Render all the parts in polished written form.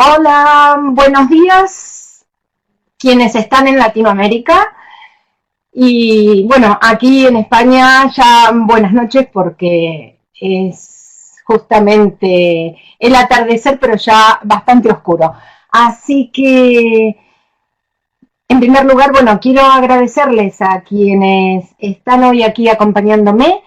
Hola, buenos días quienes están en Latinoamérica y bueno, aquí en España ya buenas noches porque es justamente el atardecer pero ya bastante oscuro. Así que en primer lugar, bueno, quiero agradecerles a quienes están hoy aquí acompañándome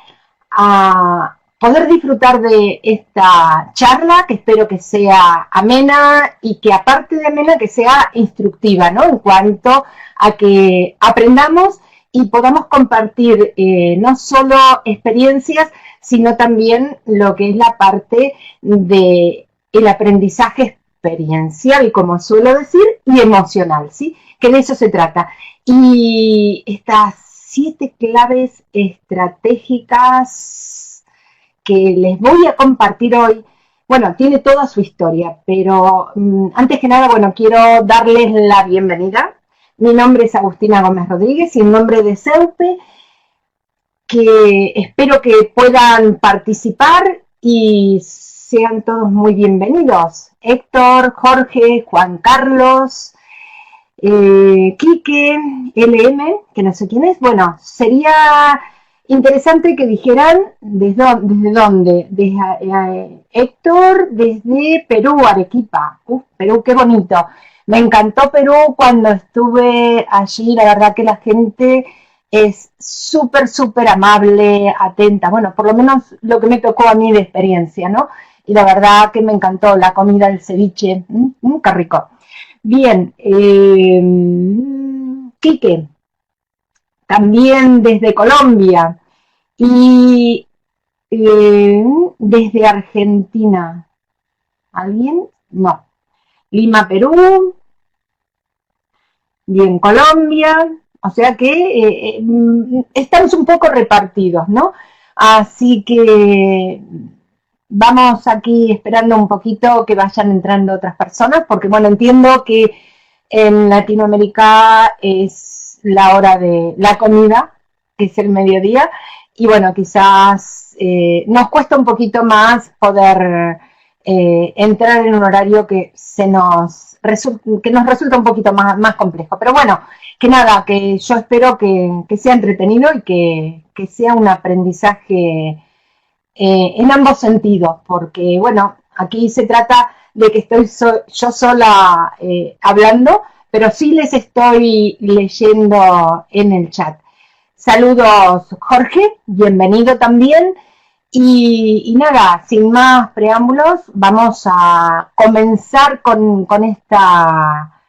a poder disfrutar de esta charla, que espero que sea amena y que aparte de amena, que sea instructiva, ¿no? En cuanto a que aprendamos y podamos compartir no solo experiencias, sino también lo que es la parte de el aprendizaje experiencial, como suelo decir, y emocional, ¿sí? Que de eso se trata. Y estas 7 claves estratégicas que les voy a compartir hoy, bueno, tiene toda su historia, pero antes que nada, bueno, quiero darles la bienvenida. Mi nombre es Agustina Gómez Rodríguez y en nombre de CEUPE, que espero que puedan participar y sean todos muy bienvenidos. Héctor, Jorge, Juan Carlos, Quique, LM, que no sé quién es. Bueno, sería interesante que dijeran desde dónde. Desde Héctor, desde Perú, Arequipa. Perú, qué bonito. Me encantó Perú cuando estuve allí. La verdad que la gente es súper, súper amable, atenta. Bueno, por lo menos lo que me tocó a mí de experiencia, ¿no? Y la verdad que me encantó la comida, el ceviche. Qué rico. Bien, Quique, también desde Colombia y eh, desde Argentina. ¿Alguien? No. Lima, Perú, bien, Colombia. O sea que estamos un poco repartidos, ¿no? Así que vamos aquí esperando un poquito que vayan entrando otras personas, porque bueno, entiendo que en Latinoamérica es la hora de la comida, que es el mediodía, y bueno, quizás nos cuesta un poquito más poder entrar en un horario que nos resulta un poquito más complejo. Pero bueno, que nada, que yo espero que sea entretenido y que sea un aprendizaje en ambos sentidos, porque bueno, aquí se trata de que estoy yo sola hablando, pero sí les estoy leyendo en el chat. Saludos, Jorge, bienvenido también. Y nada, sin más preámbulos, vamos a comenzar con esta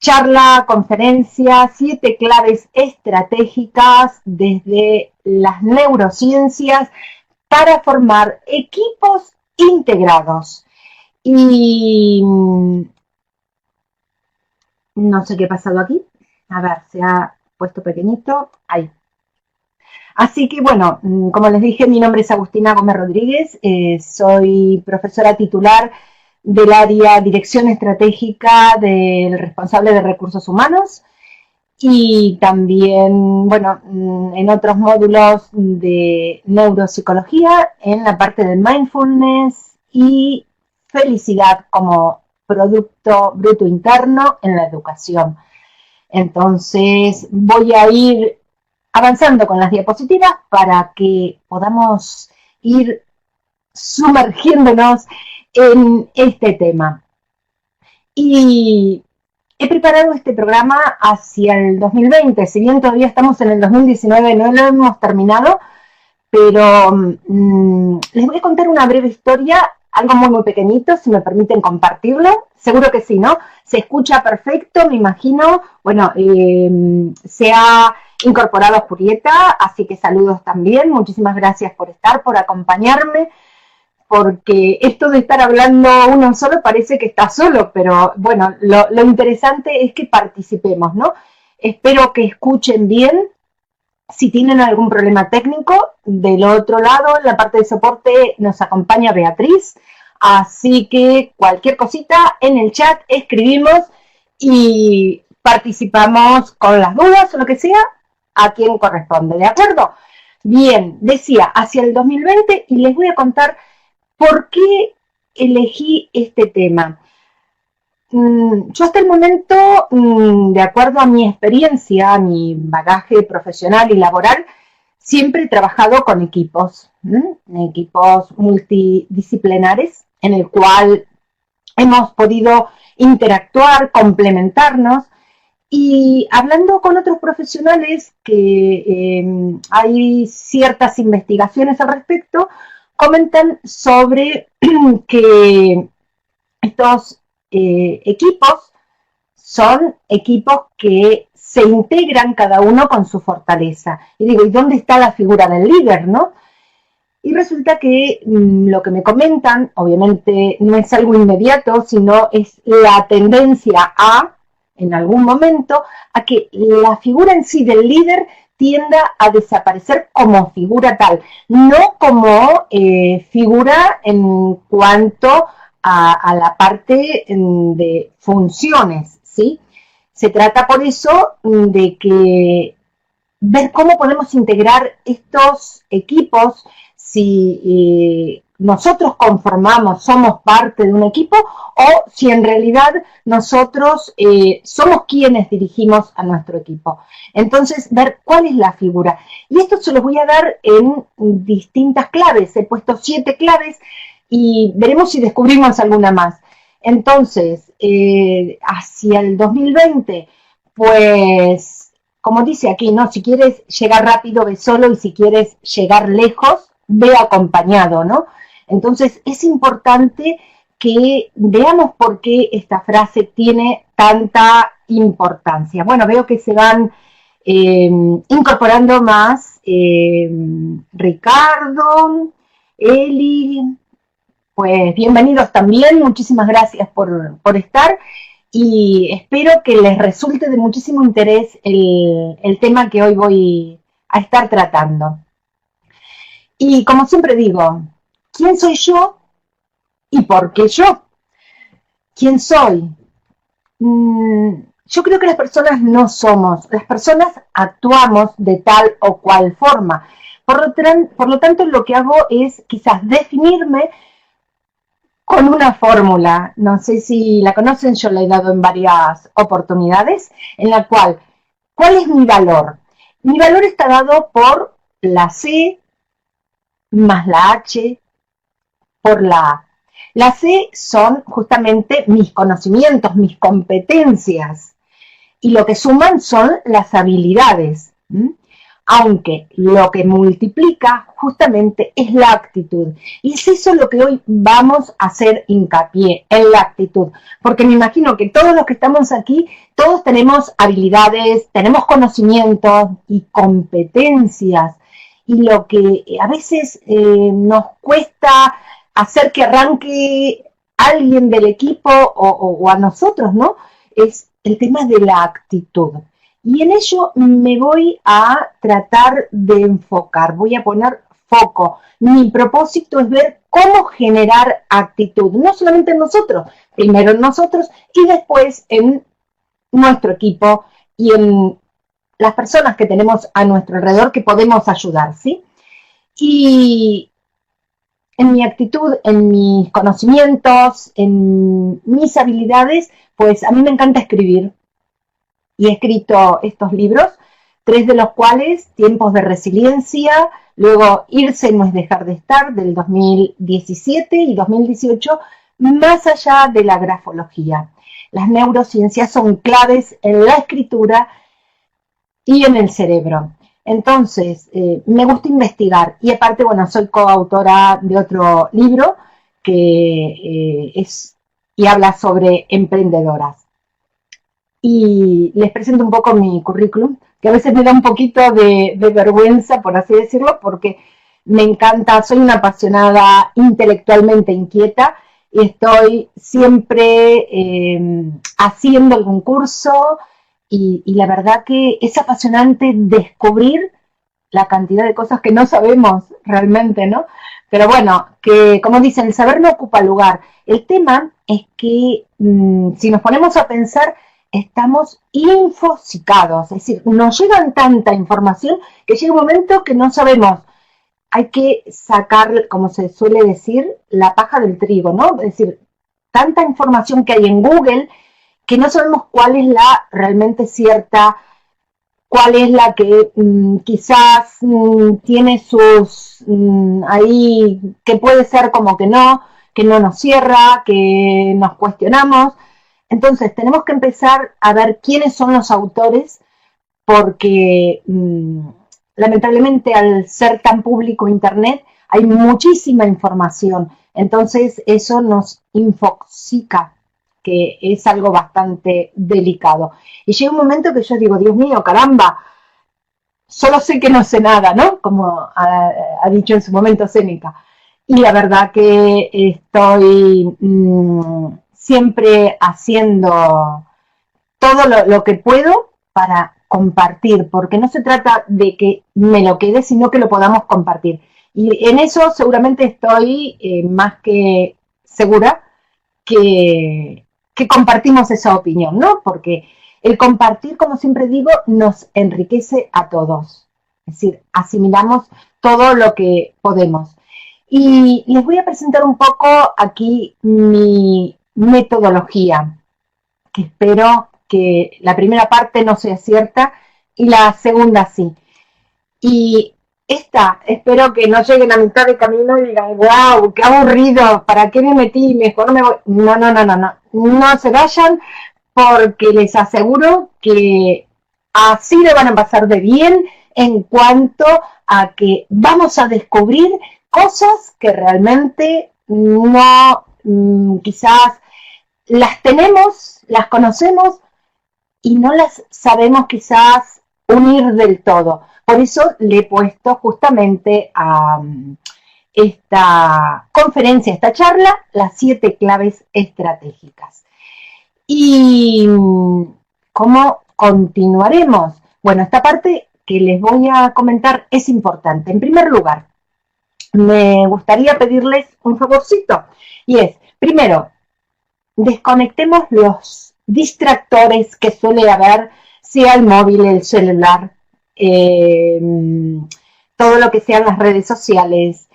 charla, conferencia, 7 claves estratégicas desde las neurociencias para formar equipos integrados. Y no sé qué ha pasado aquí. A ver, se ha puesto pequeñito. Ahí. Así que bueno, como les dije, mi nombre es Agustina Gómez Rodríguez. Soy profesora titular del área Dirección Estratégica del responsable de recursos humanos y también, bueno, en otros módulos de neuropsicología, en la parte de mindfulness y felicidad como producto bruto interno en la educación. Entonces, voy a ir avanzando con las diapositivas para que podamos ir sumergiéndonos en este tema. Y he preparado este programa hacia el 2020, si bien todavía estamos en el 2019, no lo hemos terminado, pero les voy a contar una breve historia, algo muy, muy pequeñito, si me permiten compartirlo. Seguro que sí, ¿no? Se escucha perfecto, me imagino. Bueno, se ha incorporado Julieta, así que saludos también. Muchísimas gracias por estar, por acompañarme, porque esto de estar hablando uno solo parece que está solo, pero bueno, lo interesante es que participemos, ¿no? Espero que escuchen bien. Si tienen algún problema técnico, del otro lado, en la parte de soporte, nos acompaña Beatriz. Así que cualquier cosita en el chat escribimos y participamos con las dudas o lo que sea a quien corresponde, ¿de acuerdo? Bien, decía, hacia el 2020 y les voy a contar por qué elegí este tema. yo hasta el momento, de acuerdo a mi experiencia, a mi bagaje profesional y laboral, siempre he trabajado con equipos, equipos multidisciplinares, en el cual hemos podido interactuar, complementarnos. Y hablando con otros profesionales, que hay ciertas investigaciones al respecto, comentan sobre que estos equipos son equipos que se integran cada uno con su fortaleza. Y digo, ¿y dónde está la figura del líder, no? Y resulta que lo que me comentan, obviamente no es algo inmediato, sino es la tendencia en algún momento, a que la figura en sí del líder tienda a desaparecer como figura tal, no como figura en cuanto a la parte de funciones, ¿sí? Se trata por eso de que ver cómo podemos integrar estos equipos si nosotros conformamos, somos parte de un equipo, o si en realidad nosotros somos quienes dirigimos a nuestro equipo. Entonces, ver cuál es la figura. Y esto se los voy a dar en distintas claves. He puesto 7 claves y veremos si descubrimos alguna más. Entonces, hacia el 2020, pues, como dice aquí, ¿no? Si quieres llegar rápido, ve solo, y si quieres llegar lejos, ve acompañado, ¿no? Entonces, es importante que veamos por qué esta frase tiene tanta importancia. Bueno, veo que se van incorporando más Ricardo, Eli, pues bienvenidos también, muchísimas gracias por estar, y espero que les resulte de muchísimo interés el tema que hoy voy a estar tratando. Y como siempre digo, ¿quién soy yo y por qué yo? ¿Quién soy? Yo creo que las personas no somos, las personas actuamos de tal o cual forma. Por lo tanto, lo que hago es quizás definirme con una fórmula, no sé si la conocen, yo la he dado en varias oportunidades, en la cual, ¿cuál es mi valor? Mi valor está dado por la C más la H por la A. La C son justamente mis conocimientos, mis competencias, y lo que suman son las habilidades. Aunque lo que multiplica justamente es la actitud. Y es eso lo que hoy vamos a hacer hincapié, en la actitud. Porque me imagino que todos los que estamos aquí, todos tenemos habilidades, tenemos conocimientos y competencias. Y lo que a veces nos cuesta hacer que arranque alguien del equipo o a nosotros, ¿no? Es el tema de la actitud. Y en ello me voy a tratar de enfocar, voy a poner foco. Mi propósito es ver cómo generar actitud, no solamente en nosotros, primero en nosotros y después en nuestro equipo y en las personas que tenemos a nuestro alrededor que podemos ayudar, ¿sí? Y en mi actitud, en mis conocimientos, en mis habilidades, pues a mí me encanta escribir. Y he escrito estos libros, 3 de los cuales, Tiempos de Resiliencia, luego Irse no es dejar de estar, del 2017 y 2018, más allá de la grafología. Las neurociencias son claves en la escritura y en el cerebro. Entonces, me gusta investigar, y aparte, bueno, soy coautora de otro libro que es y habla sobre emprendedoras. Y les presento un poco mi currículum, que a veces me da un poquito de vergüenza, por así decirlo, porque me encanta, soy una apasionada intelectualmente inquieta y estoy siempre haciendo algún curso, y la verdad que es apasionante descubrir la cantidad de cosas que no sabemos realmente, ¿no? Pero bueno, que como dicen, el saber no ocupa lugar. El tema es que si nos ponemos a pensar, estamos infosicados, es decir, nos llegan tanta información que llega un momento que no sabemos. Hay que sacar, como se suele decir, la paja del trigo, ¿no? Es decir, tanta información que hay en Google que no sabemos cuál es la realmente cierta, cuál es la que quizás tiene sus ahí, que puede ser como que no nos cierra, que nos cuestionamos. Entonces tenemos que empezar a ver quiénes son los autores, porque lamentablemente al ser tan público Internet hay muchísima información, entonces eso nos infoxica, que es algo bastante delicado. Y llega un momento que yo digo, Dios mío, caramba, solo sé que no sé nada, ¿no? Como ha dicho en su momento Séneca. Y la verdad que estoy siempre haciendo todo lo que puedo para compartir, porque no se trata de que me lo quede, sino que lo podamos compartir. Y en eso seguramente estoy más que segura que compartimos esa opinión, ¿no? Porque el compartir, como siempre digo, nos enriquece a todos. Es decir, asimilamos todo lo que podemos. Y les voy a presentar un poco aquí mi metodología, que espero que la primera parte no sea cierta y la segunda sí. Y esta, espero que no lleguen a mitad de camino y digan, wow, qué aburrido, ¿para qué me metí? Mejor me voy. No, no, no, no, no. No se vayan, porque les aseguro que así le van a pasar de bien en cuanto a que vamos a descubrir cosas que realmente no, quizás las tenemos, las conocemos y no las sabemos quizás unir del todo. Por eso le he puesto justamente a esta conferencia, esta charla, las 7 claves estratégicas. ¿Y cómo continuaremos? Bueno, esta parte que les voy a comentar es importante. En primer lugar, me gustaría pedirles un favorcito, y es, primero, desconectemos los distractores que suele haber, sea el móvil, el celular, eh, todo lo que sean las redes sociales.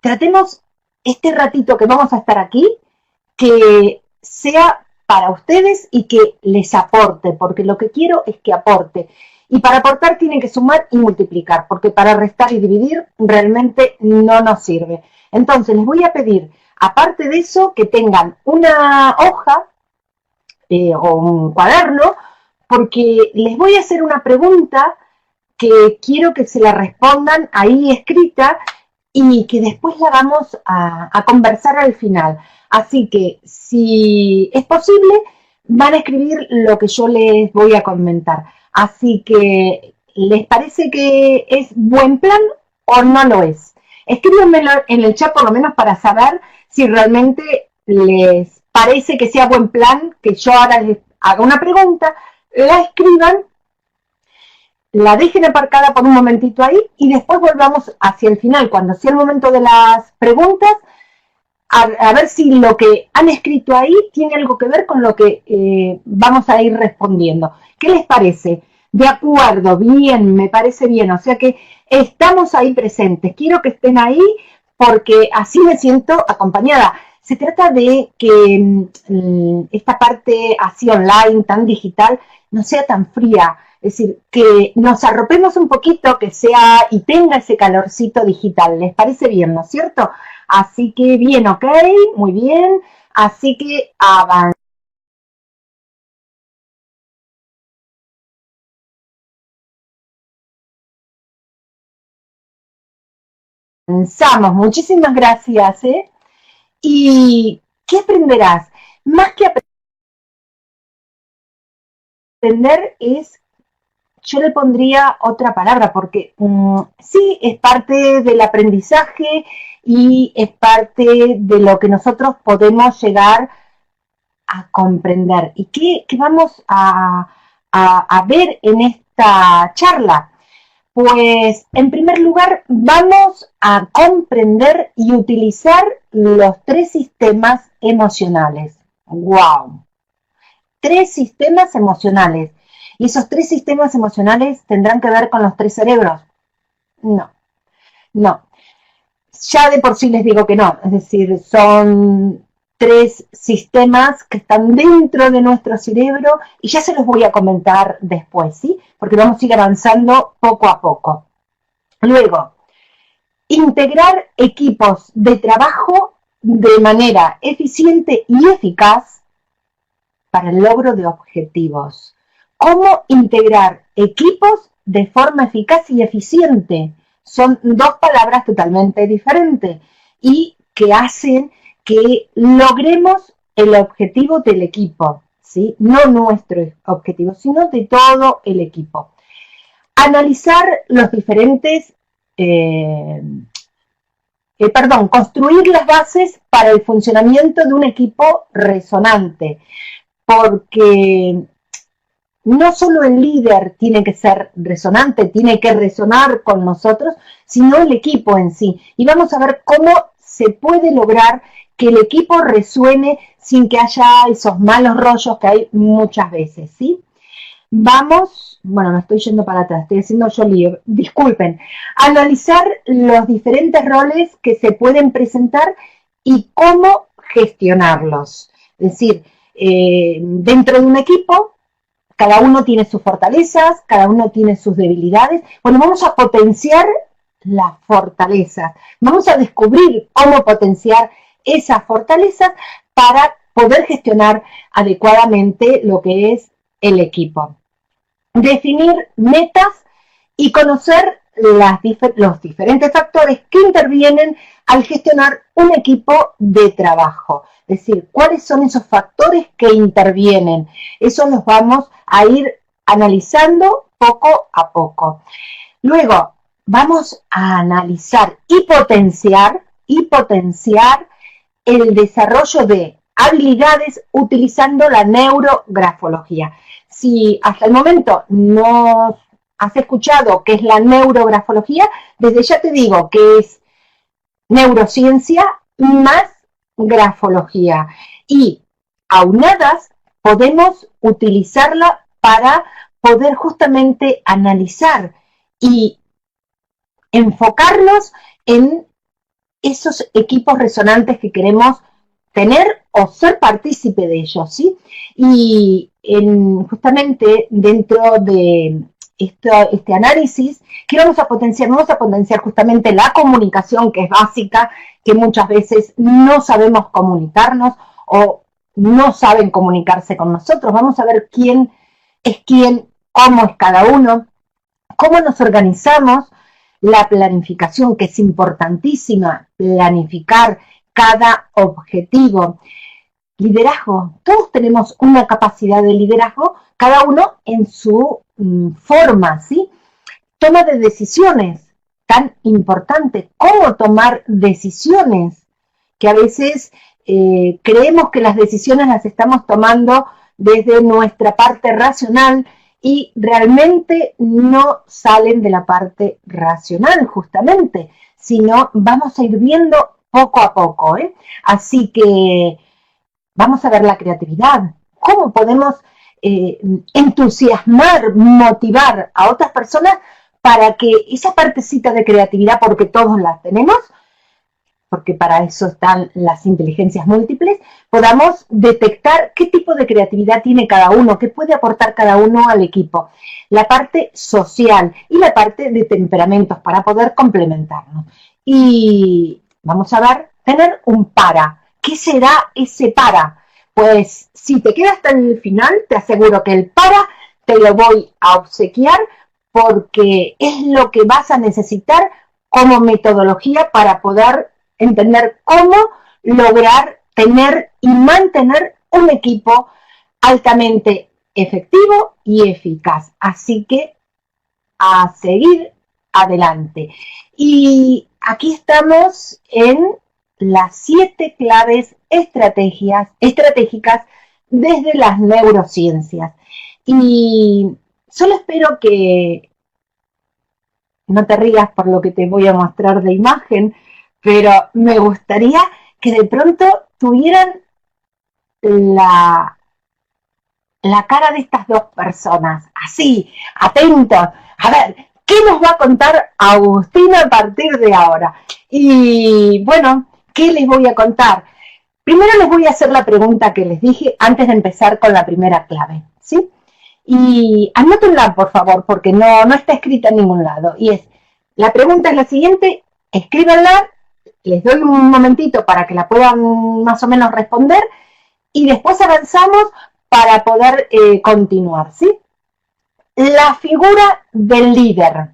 Tratemos este ratito que vamos a estar aquí, que sea para ustedes y que les aporte, porque lo que quiero es que aporte. Y para aportar tienen que sumar y multiplicar, porque para restar y dividir realmente no nos sirve. Entonces les voy a pedir, aparte de eso, que tengan una hoja o un cuaderno, porque les voy a hacer una pregunta que quiero que se la respondan ahí escrita y que después la vamos a conversar al final. Así que, si es posible, van a escribir lo que yo les voy a comentar. Así que, ¿les parece que es buen plan o no lo es? Escríbanmelo en el chat por lo menos para saber si realmente les parece que sea buen plan que yo ahora les haga una pregunta, la escriban, la dejen aparcada por un momentito ahí y después volvamos hacia el final, cuando sea el momento de las preguntas, a ver si lo que han escrito ahí tiene algo que ver con lo que vamos a ir respondiendo. ¿Qué les parece? De acuerdo, bien, me parece bien. O sea que estamos ahí presentes. Quiero que estén ahí porque así me siento acompañada. Se trata de que esta parte así online, tan digital, no sea tan fría. Es decir, que nos arropemos un poquito, que sea y tenga ese calorcito digital. ¿Les parece bien, no es cierto? Así que bien, ok, muy bien. Así que avanzamos. Muchísimas gracias, ¿eh? ¿Y qué aprenderás? Más que aprender es, yo le pondría otra palabra, porque sí es parte del aprendizaje y es parte de lo que nosotros podemos llegar a comprender. ¿Y qué vamos a ver en esta charla? Pues en primer lugar vamos a comprender y utilizar los 3 sistemas emocionales. ¡Wow! 3 sistemas emocionales. ¿Y esos 3 sistemas emocionales tendrán que ver con los 3 cerebros? No, no. Ya de por sí les digo que no. Es decir, son 3 sistemas que están dentro de nuestro cerebro y ya se los voy a comentar después, ¿sí? Porque vamos a ir avanzando poco a poco. Luego, integrar equipos de trabajo de manera eficiente y eficaz para el logro de objetivos. ¿Cómo integrar equipos de forma eficaz y eficiente? Son dos palabras totalmente diferentes y que hacen que logremos el objetivo del equipo, ¿sí? No nuestro objetivo, sino de todo el equipo. Analizar los diferentes, construir las bases para el funcionamiento de un equipo resonante, porque no solo el líder tiene que ser resonante, tiene que resonar con nosotros, sino el equipo en sí. Y vamos a ver cómo se puede lograr que el equipo resuene sin que haya esos malos rollos que hay muchas veces, ¿sí? Vamos, bueno, me estoy yendo para atrás, estoy haciendo yo lío, disculpen. Analizar los diferentes roles que se pueden presentar y cómo gestionarlos. Es decir, dentro de un equipo, cada uno tiene sus fortalezas, cada uno tiene sus debilidades. Bueno, vamos a potenciar las fortalezas. Vamos a descubrir cómo potenciar esas fortalezas para poder gestionar adecuadamente lo que es el equipo. Definir metas y conocer los diferentes factores que intervienen al gestionar un equipo de trabajo. Es decir, cuáles son esos factores que intervienen. Eso los vamos a ir analizando poco a poco. Luego, vamos a analizar y potenciar el desarrollo de habilidades utilizando la neurografología. Si hasta el momento no has escuchado qué es la neurografología, desde ya te digo que es neurociencia más grafología. Y aunadas podemos utilizarla para poder justamente analizar y enfocarnos en esos equipos resonantes que queremos tener o ser partícipe de ellos, ¿sí? Y justamente dentro de este análisis, ¿qué vamos a potenciar? Vamos a potenciar justamente la comunicación, que es básica, que muchas veces no sabemos comunicarnos o no saben comunicarse con nosotros. Vamos a ver quién es quién, cómo es cada uno, cómo nos organizamos, la planificación, que es importantísima, planificar cada objetivo. Liderazgo, todos tenemos una capacidad de liderazgo, cada uno en su forma, ¿sí? Toma de decisiones, tan importante, cómo tomar decisiones, que a veces creemos que las decisiones las estamos tomando desde nuestra parte racional y realmente no salen de la parte racional justamente, sino vamos a ir viendo poco a poco, ¿eh? Así que vamos a ver la creatividad, cómo podemos entusiasmar, motivar a otras personas para que esa partecita de creatividad, porque todos la tenemos, porque para eso están las inteligencias múltiples, podamos detectar qué tipo de creatividad tiene cada uno, qué puede aportar cada uno al equipo. La parte social y la parte de temperamentos para poder complementarnos. Y vamos a ver, tener un para. ¿Qué será ese para? Pues si te quedas hasta el final, te aseguro que el para te lo voy a obsequiar porque es lo que vas a necesitar como metodología para poder entender cómo lograr tener y mantener un equipo altamente efectivo y eficaz. Así que a seguir adelante. Y aquí estamos en las 7 claves estratégicas desde las neurociencias. Y solo espero que no te rías por lo que te voy a mostrar de imagen, pero me gustaría que de pronto tuvieran la cara de estas dos personas, así, atentos, a ver, ¿qué nos va a contar Agustina a partir de ahora? Y bueno, ¿qué les voy a contar? Primero les voy a hacer la pregunta que les dije antes de empezar con la primera clave, ¿sí? Y anótenla, por favor, porque no está escrita en ningún lado. Y la pregunta es la siguiente, escríbanla, les doy un momentito para que la puedan más o menos responder y después avanzamos para poder continuar, ¿sí? La figura del líder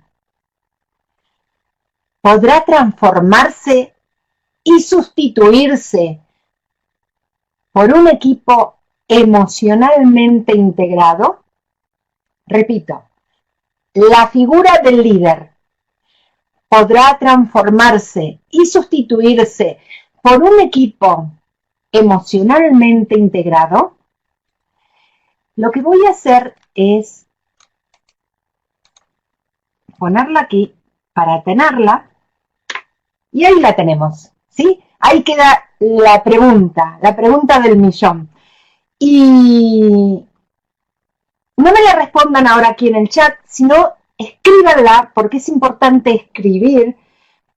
podrá transformarse y sustituirse por un equipo emocionalmente integrado. Repito, la figura del líder podrá transformarse y sustituirse por un equipo emocionalmente integrado. Lo que voy a hacer es ponerla aquí para tenerla y ahí la tenemos, ¿sí? Ahí queda la pregunta del millón. Y no me la respondan ahora aquí en el chat, sino escríbanla, porque es importante escribir,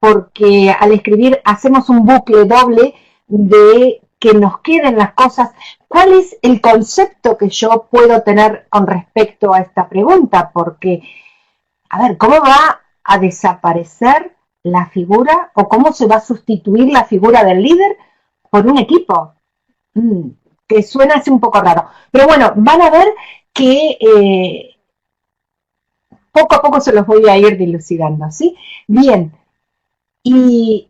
porque al escribir hacemos un bucle doble de que nos queden las cosas. ¿Cuál es el concepto que yo puedo tener con respecto a esta pregunta? Porque, a ver, ¿cómo va a desaparecer la figura o cómo se va a sustituir la figura del líder por un equipo? Que suena así un poco raro. Pero bueno, van a ver que poco a poco se los voy a ir dilucidando, ¿sí? Bien, ¿y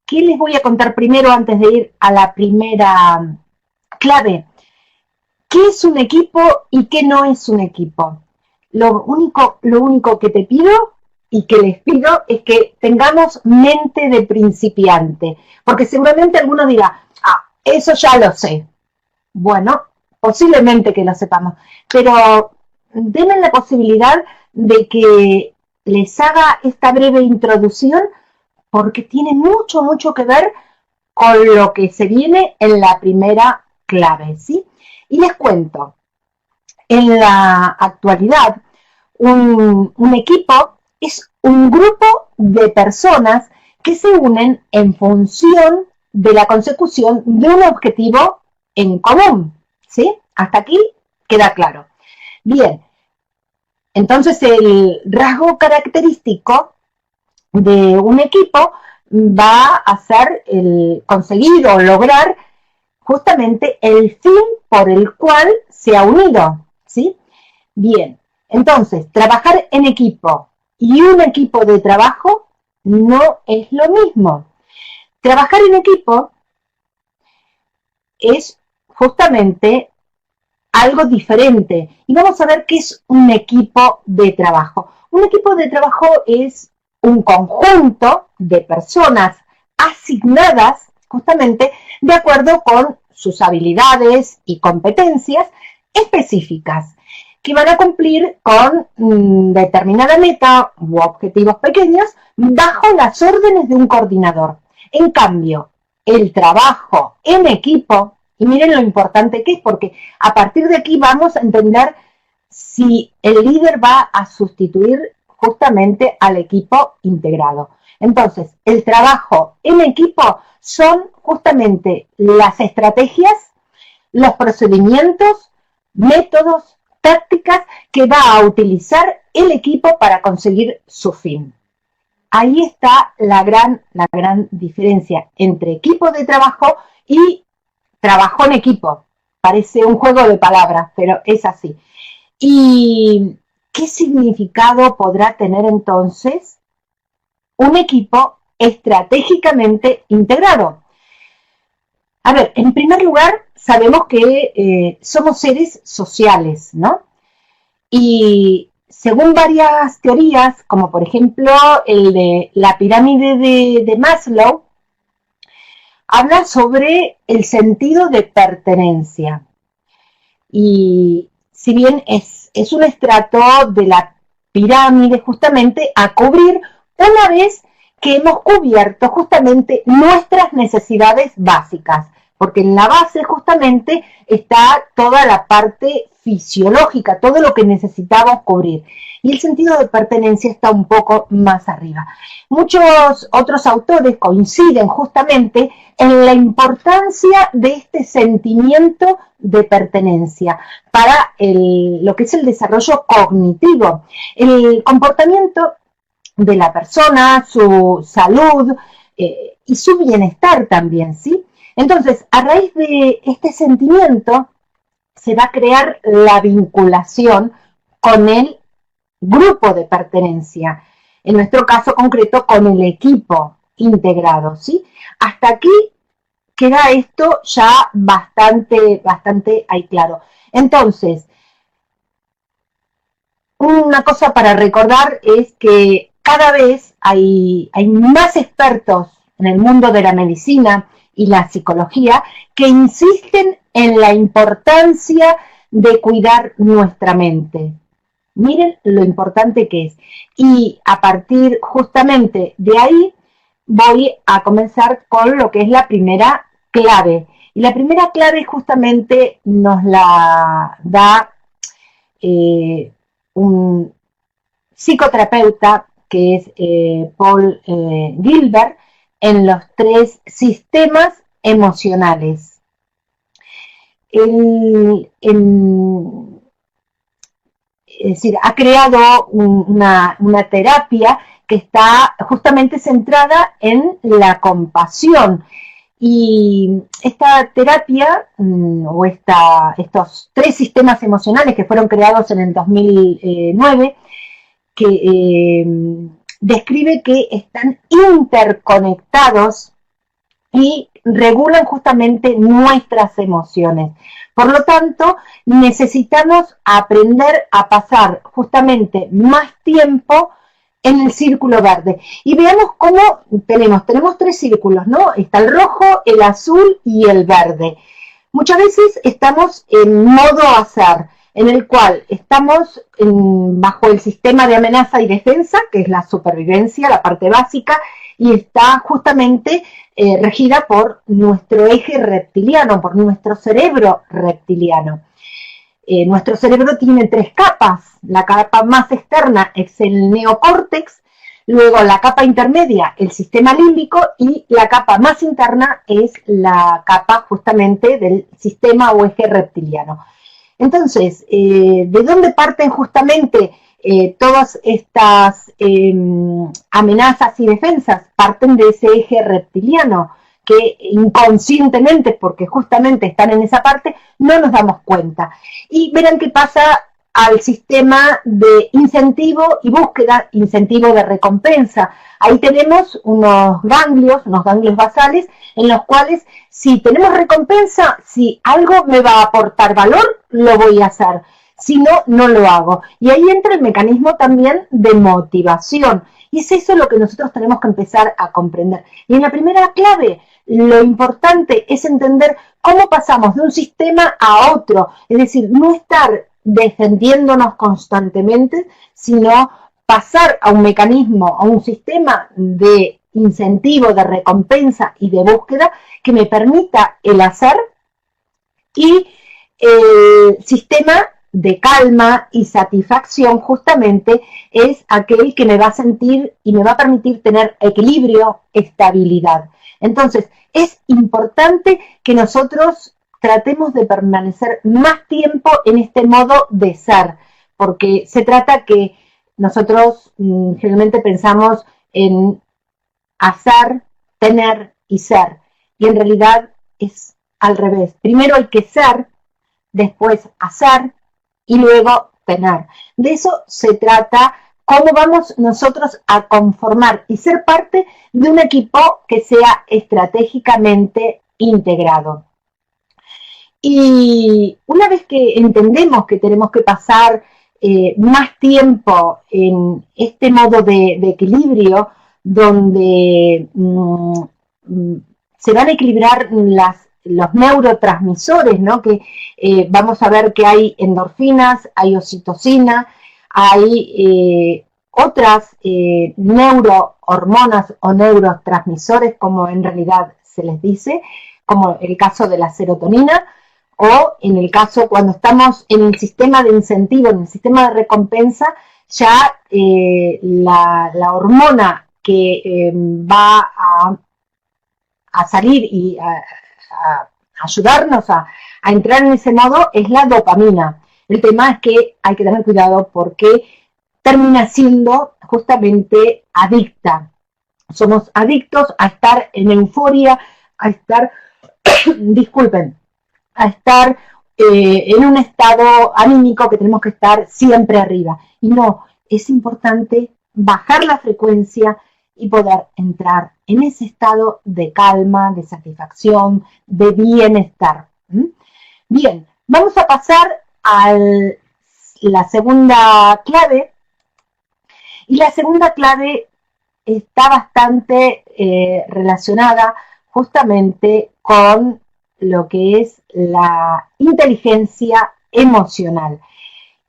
qué les voy a contar primero antes de ir a la primera clave? ¿Qué es un equipo y qué no es un equipo? Lo único que te pido y que les pido es que tengamos mente de principiante, porque seguramente alguno dirá, eso ya lo sé. Bueno, posiblemente que lo sepamos, pero denme la posibilidad de que les haga esta breve introducción porque tiene mucho, mucho que ver con lo que se viene en la primera clave, ¿sí? Y les cuento, en la actualidad, un equipo es un grupo de personas que se unen en función de la consecución de un objetivo en común, ¿sí? Hasta aquí queda claro. Bien, entonces el rasgo característico de un equipo va a ser el conseguir o lograr justamente el fin por el cual se ha unido, ¿sí? Bien, entonces, trabajar en equipo y un equipo de trabajo no es lo mismo. Trabajar en equipo es justamente algo diferente. Y vamos a ver qué es un equipo de trabajo. Un equipo de trabajo es un conjunto de personas asignadas justamente de acuerdo con sus habilidades y competencias específicas que van a cumplir con determinada meta u objetivos pequeños bajo las órdenes de un coordinador. En cambio, el trabajo en equipo, y miren lo importante que es, porque a partir de aquí vamos a entender si el líder va a sustituir justamente al equipo integrado. Entonces, el trabajo en equipo son justamente las estrategias, los procedimientos, métodos, tácticas que va a utilizar el equipo para conseguir su fin. Ahí está la gran diferencia entre equipo de trabajo y trabajo en equipo. Parece un juego de palabras, pero es así. ¿Y qué significado podrá tener entonces un equipo estratégicamente integrado? A ver, en primer lugar, sabemos que somos seres sociales, ¿no? Y según varias teorías, como por ejemplo el de la pirámide de Maslow, habla sobre el sentido de pertenencia. Y si bien es un estrato de la pirámide justamente a cubrir una vez que hemos cubierto justamente nuestras necesidades básicas, porque en la base justamente está toda la parte fisiológica, todo lo que necesitamos cubrir. Y el sentido de pertenencia está un poco más arriba. Muchos otros autores coinciden justamente en la importancia de este sentimiento de pertenencia para lo que es el desarrollo cognitivo. El comportamiento de la persona, su salud y su bienestar también, ¿sí? Entonces, a raíz de este sentimiento se va a crear la vinculación con el grupo de pertenencia, en nuestro caso concreto con el equipo integrado, ¿sí? Hasta aquí queda esto ya bastante ahí claro. Entonces, una cosa para recordar es que cada vez hay más expertos en el mundo de la medicina y la psicología que insisten en la importancia de cuidar nuestra mente. Miren lo importante que es. Y a partir justamente de ahí voy a comenzar con lo que es la primera clave. Y la primera clave justamente nos la da un psicoterapeuta que es Paul Gilbert en los 3 sistemas emocionales. Es decir, ha creado una terapia que está justamente centrada en la compasión. Y esta terapia o estos 3 sistemas emocionales que fueron creados en el 2009, que describe que están interconectados y regulan justamente nuestras emociones. Por lo tanto, necesitamos aprender a pasar justamente más tiempo en el círculo verde. Y veamos cómo tenemos 3 círculos, ¿no? Está el rojo, el azul y el verde. Muchas veces estamos en modo azar, en el cual estamos bajo el sistema de amenaza y defensa, que es la supervivencia, la parte básica, y está justamente regida por nuestro eje reptiliano, por nuestro cerebro reptiliano. Nuestro cerebro tiene 3 capas. La capa más externa es el neocórtex, luego la capa intermedia, el sistema límbico, y la capa más interna es la capa justamente del sistema o eje reptiliano. Entonces, ¿de dónde parten justamente todas estas amenazas y defensas? Parten de ese eje reptiliano, que inconscientemente, porque justamente están en esa parte, no nos damos cuenta. Y verán qué pasa al sistema de incentivo y búsqueda, incentivo de recompensa. Ahí tenemos unos ganglios basales, en los cuales si tenemos recompensa, si algo me va a aportar valor, lo voy a hacer. Si no, no lo hago. Y ahí entra el mecanismo también de motivación. Y es eso lo que nosotros tenemos que empezar a comprender. Y en la primera clave, lo importante es entender cómo pasamos de un sistema a otro. Es decir, no estar defendiéndonos constantemente, sino pasar a un mecanismo, a un sistema de incentivo, de recompensa y de búsqueda que me permita el hacer, y el sistema de calma y satisfacción justamente es aquel que me va a sentir y me va a permitir tener equilibrio, estabilidad. Entonces, es importante que nosotros tratemos de permanecer más tiempo en este modo de ser, porque se trata que nosotros generalmente pensamos en hacer, tener y ser, y en realidad es al revés. Primero hay que ser, después hacer y luego tener. De eso se trata. ¿Cómo vamos nosotros a conformar y ser parte de un equipo que sea estratégicamente integrado? Y una vez que entendemos que tenemos que pasar más tiempo en este modo de equilibrio, donde se van a equilibrar los neurotransmisores, ¿no? Que vamos a ver que hay endorfinas, hay oxitocina, hay otras neurohormonas o neurotransmisores, como en realidad se les dice, como el caso de la serotonina, o en el caso cuando estamos en el sistema de incentivo, en el sistema de recompensa, ya la hormona que va a salir y a ayudarnos a entrar en ese modo es la dopamina. El tema es que hay que tener cuidado porque termina siendo justamente adicta. Somos adictos a estar en euforia, a estar, disculpen, a estar en un estado anímico que tenemos que estar siempre arriba. Y no, es importante bajar la frecuencia y poder entrar en ese estado de calma, de satisfacción, de bienestar. Bien, vamos a pasar a la segunda clave. Y la segunda clave está bastante relacionada justamente con lo que es la inteligencia emocional.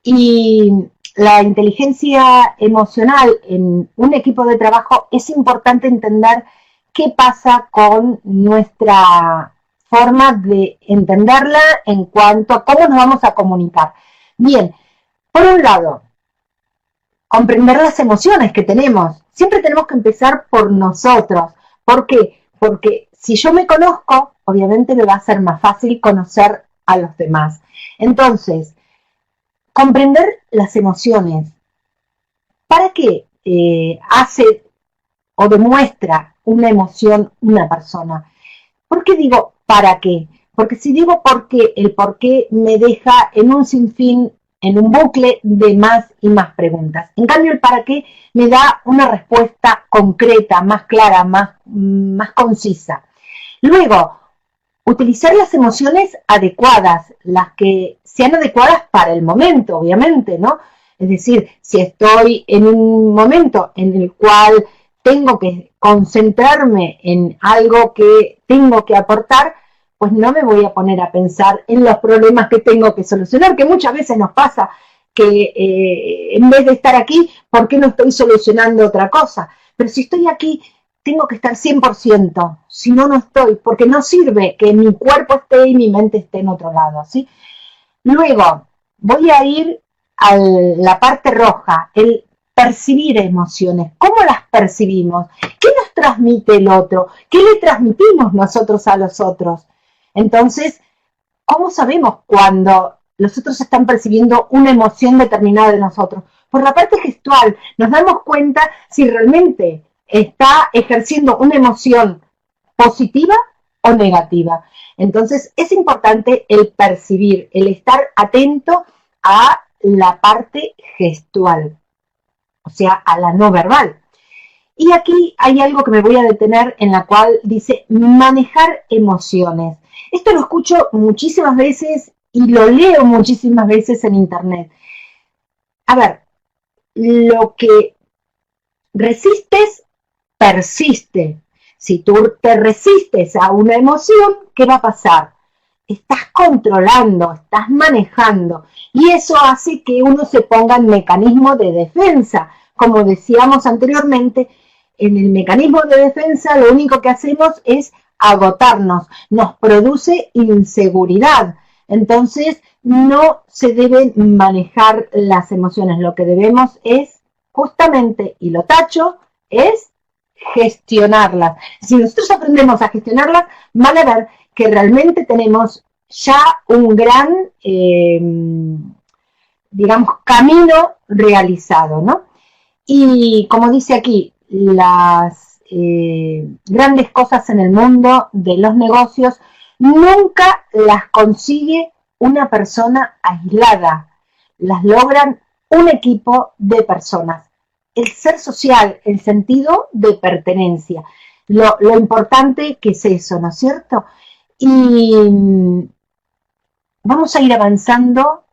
Y la inteligencia emocional en un equipo de trabajo es importante entender qué pasa con nuestra forma de entenderla en cuanto a cómo nos vamos a comunicar. Bien, por un lado, comprender las emociones que tenemos. Siempre tenemos que empezar por nosotros. ¿Por qué? Porque si yo me conozco, obviamente me va a ser más fácil conocer a los demás. Entonces, comprender las emociones. ¿Para qué hace o demuestra una emoción una persona? ¿Por qué digo para qué? Porque si digo por qué, el por qué me deja en un sinfín, en un bucle de más y más preguntas. En cambio, el para qué me da una respuesta concreta, más clara, más concisa. Luego, utilizar las emociones adecuadas, las que sean adecuadas para el momento, obviamente, ¿no? Es decir, si estoy en un momento en el cual tengo que concentrarme en algo que tengo que aportar, pues no me voy a poner a pensar en los problemas que tengo que solucionar, que muchas veces nos pasa que en vez de estar aquí, ¿por qué no estoy solucionando otra cosa? Pero si estoy aquí, tengo que estar 100%, si no, no estoy, porque no sirve que mi cuerpo esté y mi mente esté en otro lado, ¿sí? Luego, voy a ir a la parte roja, el percibir emociones. ¿Cómo las percibimos? ¿Qué nos transmite el otro? ¿Qué le transmitimos nosotros a los otros? Entonces, ¿cómo sabemos cuando los otros están percibiendo una emoción determinada de nosotros? Por la parte gestual, nos damos cuenta si realmente está ejerciendo una emoción positiva o negativa. Entonces, es importante el percibir, el estar atento a la parte gestual, o sea, a la no verbal. Y aquí hay algo que me voy a detener en la cual dice manejar emociones. Esto lo escucho muchísimas veces y lo leo muchísimas veces en internet. A ver, lo que resistes, persiste. Si tú te resistes a una emoción, ¿qué va a pasar? Estás controlando, estás manejando. Y eso hace que uno se ponga en mecanismo de defensa. Como decíamos anteriormente, en el mecanismo de defensa lo único que hacemos es agotarnos, nos produce inseguridad. Entonces, no se deben manejar las emociones. Lo que debemos es, justamente, y lo tacho, es gestionarlas. Si nosotros aprendemos a gestionarlas, van a ver que realmente tenemos ya un gran, digamos, camino realizado, ¿no? Y como dice aquí, las grandes cosas en el mundo de los negocios nunca las consigue una persona aislada, las logran un equipo de personas. El ser social, el sentido de pertenencia, lo importante que es eso, ¿no es cierto? Y vamos a ir avanzando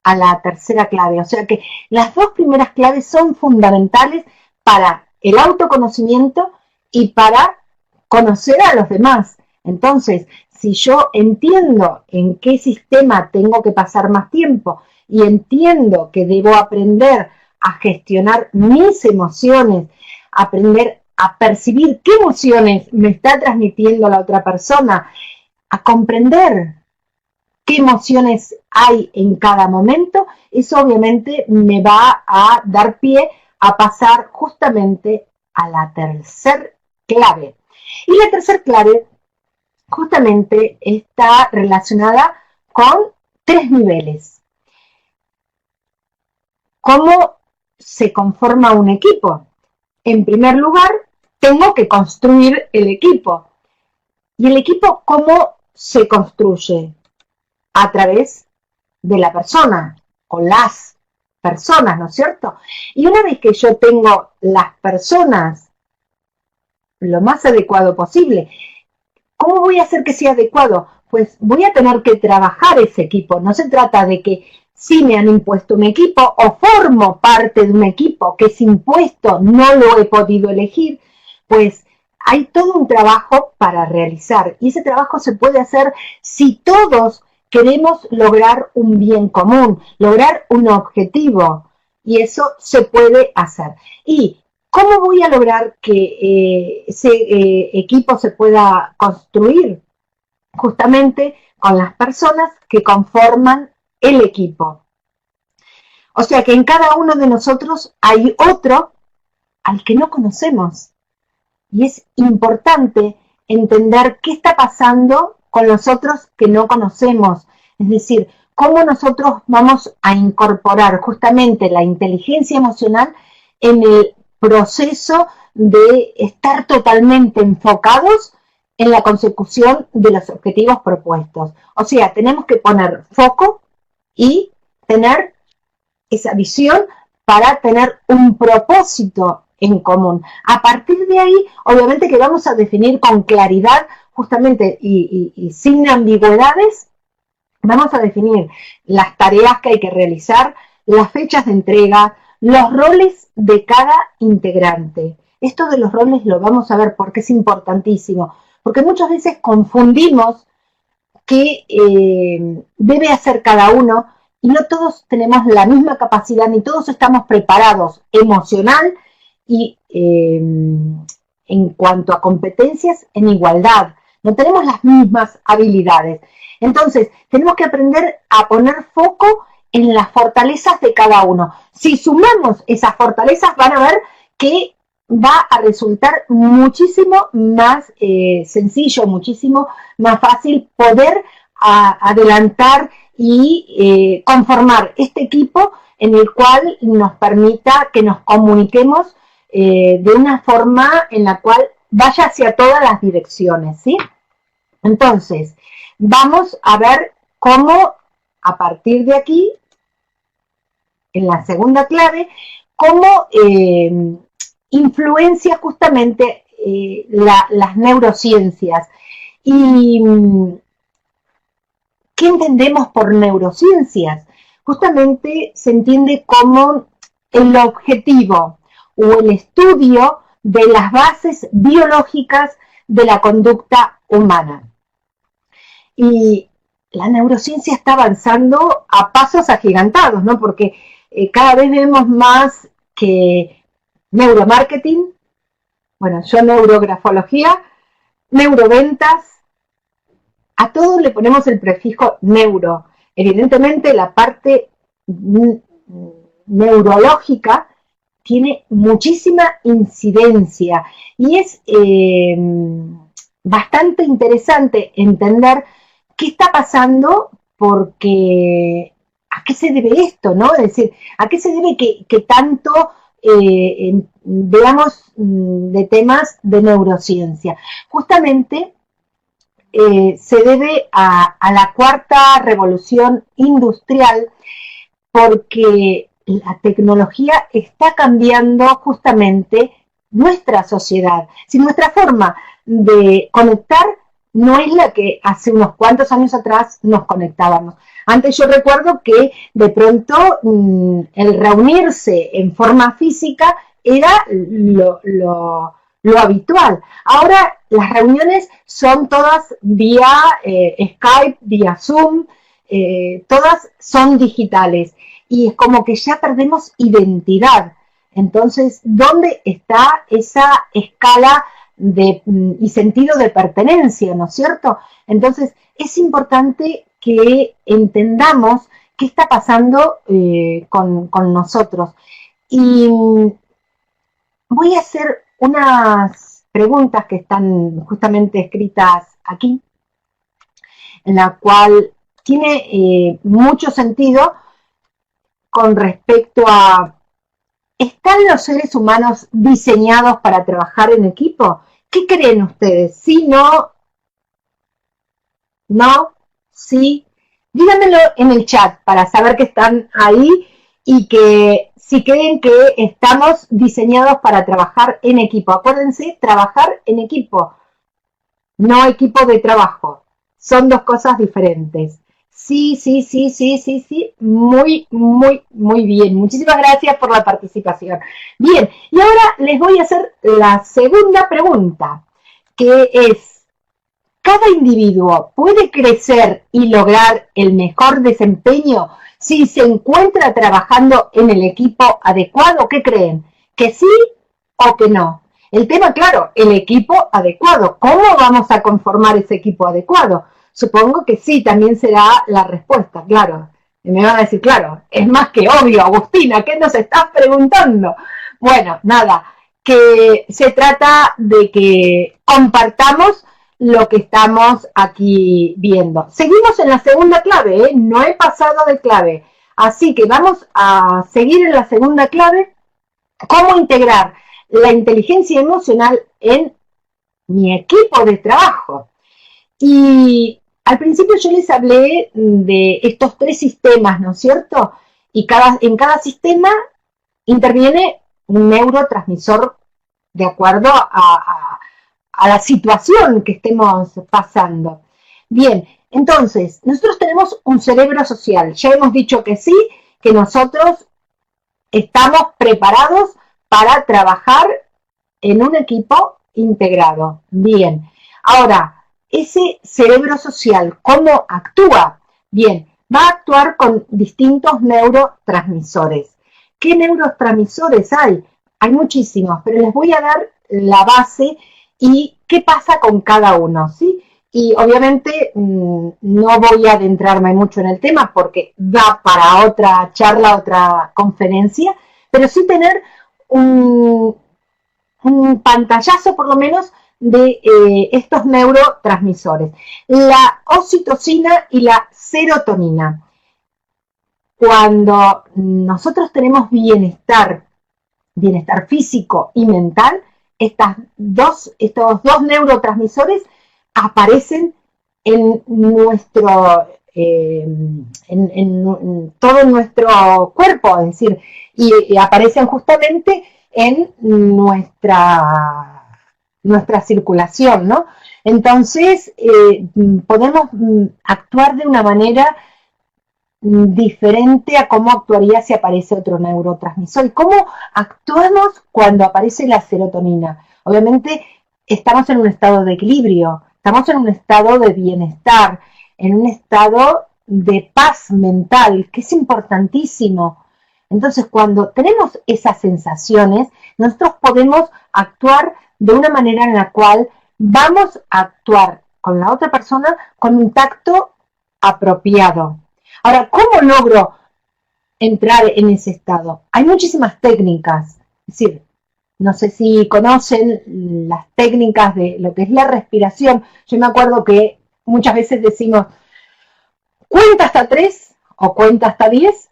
a la tercera clave, o sea que las dos primeras claves son fundamentales para el autoconocimiento y para conocer a los demás. Entonces, si yo entiendo en qué sistema tengo que pasar más tiempo y entiendo que debo aprender a gestionar mis emociones, aprender a percibir qué emociones me está transmitiendo la otra persona a comprender qué emociones hay en cada momento, eso obviamente me va a dar pie a pasar justamente a la tercer clave. Y la tercer clave justamente está relacionada con 3 niveles. ¿Cómo se conforma un equipo? En primer lugar, tengo que construir el equipo. ¿Y el equipo cómo se construye? A través de la persona, con las personas, ¿no es cierto? Y una vez que yo tengo las personas lo más adecuado posible, ¿cómo voy a hacer que sea adecuado? Pues voy a tener que trabajar ese equipo. No se trata de que sí me han impuesto un equipo o formo parte de un equipo que es impuesto, no lo he podido elegir, pues hay todo un trabajo para realizar y ese trabajo se puede hacer si todos queremos lograr un bien común, lograr un objetivo y eso se puede hacer. ¿Y cómo voy a lograr que ese equipo se pueda construir? Justamente con las personas que conforman el equipo. O sea que en cada uno de nosotros hay otro al que no conocemos. Y es importante entender qué está pasando con los otros que no conocemos. Es decir, cómo nosotros vamos a incorporar justamente la inteligencia emocional en el proceso de estar totalmente enfocados en la consecución de los objetivos propuestos. O sea, tenemos que poner foco y tener esa visión para tener un propósito en común. A partir de ahí, obviamente que vamos a definir con claridad, justamente y sin ambigüedades, vamos a definir las tareas que hay que realizar, las fechas de entrega, los roles de cada integrante. Esto de los roles lo vamos a ver porque es importantísimo, porque muchas veces confundimos qué debe hacer cada uno y no todos tenemos la misma capacidad, ni todos estamos preparados emocional y en cuanto a competencias en igualdad. No tenemos las mismas habilidades. Entonces, tenemos que aprender a poner foco en las fortalezas de cada uno. Si sumamos esas fortalezas, van a ver que va a resultar muchísimo más sencillo, muchísimo más fácil poder adelantar y conformar este equipo en el cual nos permita que nos comuniquemos de una forma en la cual vaya hacia todas las direcciones, ¿sí? Entonces, vamos a ver cómo a partir de aquí, en la segunda clave, cómo influencia justamente las neurociencias. ¿Y qué entendemos por neurociencias? Justamente se entiende como el objetivo o el estudio de las bases biológicas de la conducta humana. Y la neurociencia está avanzando a pasos agigantados, ¿no? Porque cada vez vemos más que neuromarketing, bueno, yo neurografología, neuroventas, a todo le ponemos el prefijo neuro. Evidentemente la parte neurológica tiene muchísima incidencia y es bastante interesante entender qué está pasando porque a qué se debe esto, ¿no? Es decir, a qué se debe que tanto veamos de temas de neurociencia. Justamente se debe a la cuarta revolución industrial porque la tecnología está cambiando justamente nuestra sociedad. Si nuestra forma de conectar no es la que hace unos cuantos años atrás nos conectábamos. Antes yo recuerdo que de pronto el reunirse en forma física era lo habitual. Ahora las reuniones son todas vía Skype, vía Zoom, todas son digitales y es como que ya perdemos identidad. Entonces, ¿dónde está esa escala y sentido de pertenencia, ¿no es cierto? Entonces, es importante que entendamos qué está pasando con nosotros. Y voy a hacer unas preguntas que están justamente escritas aquí, en la cual tiene mucho sentido con respecto a, ¿están los seres humanos diseñados para trabajar en equipo? ¿Qué creen ustedes? ¿Sí, no, no, sí? Díganmelo en el chat para saber que están ahí y que si creen que estamos diseñados para trabajar en equipo. Acuérdense, trabajar en equipo, no equipo de trabajo. Son dos cosas diferentes. Sí, sí, sí, sí, sí, sí. Muy, muy, muy bien. Muchísimas gracias por la participación. Bien, y ahora les voy a hacer la segunda pregunta, que es, ¿cada individuo puede crecer y lograr el mejor desempeño si se encuentra trabajando en el equipo adecuado? ¿Qué creen? ¿Que sí o que no? El tema, claro, el equipo adecuado. ¿Cómo vamos a conformar ese equipo adecuado? Supongo que sí, también será la respuesta, claro. Y me van a decir, claro, es más que obvio, Agustina, ¿qué nos estás preguntando? Bueno, nada, que se trata de que compartamos lo que estamos aquí viendo. Seguimos en la segunda clave, ¿eh? No he pasado de clave. Así que vamos a seguir en la segunda clave, cómo integrar la inteligencia emocional en mi equipo de trabajo. Y al principio yo les hablé de estos tres sistemas, ¿no es cierto? Y en cada sistema interviene un neurotransmisor de acuerdo a la situación que estemos pasando. Bien, entonces, nosotros tenemos un cerebro social. Ya hemos dicho que sí, que nosotros estamos preparados para trabajar en un equipo integrado. Bien, ahora, ese cerebro social, ¿cómo actúa? Bien, va a actuar con distintos neurotransmisores. ¿Qué neurotransmisores hay? Hay muchísimos, pero les voy a dar la base y qué pasa con cada uno, ¿sí? Y obviamente no voy a adentrarme mucho en el tema porque da para otra charla, otra conferencia, pero sí tener un pantallazo por lo menos de estos neurotransmisores. La oxitocina y la serotonina. Cuando nosotros tenemos bienestar físico y mental, estos dos neurotransmisores aparecen en todo nuestro cuerpo, es decir, y aparecen justamente en nuestra circulación, ¿no? Entonces, podemos actuar de una manera diferente a cómo actuaría si aparece otro neurotransmisor. ¿Y cómo actuamos cuando aparece la serotonina? Obviamente estamos en un estado de equilibrio, estamos en un estado de bienestar, en un estado de paz mental, que es importantísimo. Entonces, cuando tenemos esas sensaciones, nosotros podemos actuar de una manera en la cual vamos a actuar con la otra persona con un tacto apropiado. Ahora, ¿cómo logro entrar en ese estado? Hay muchísimas técnicas, es decir, no sé si conocen las técnicas de lo que es la respiración. Yo me acuerdo que muchas veces decimos, cuenta hasta 3 o cuenta hasta 10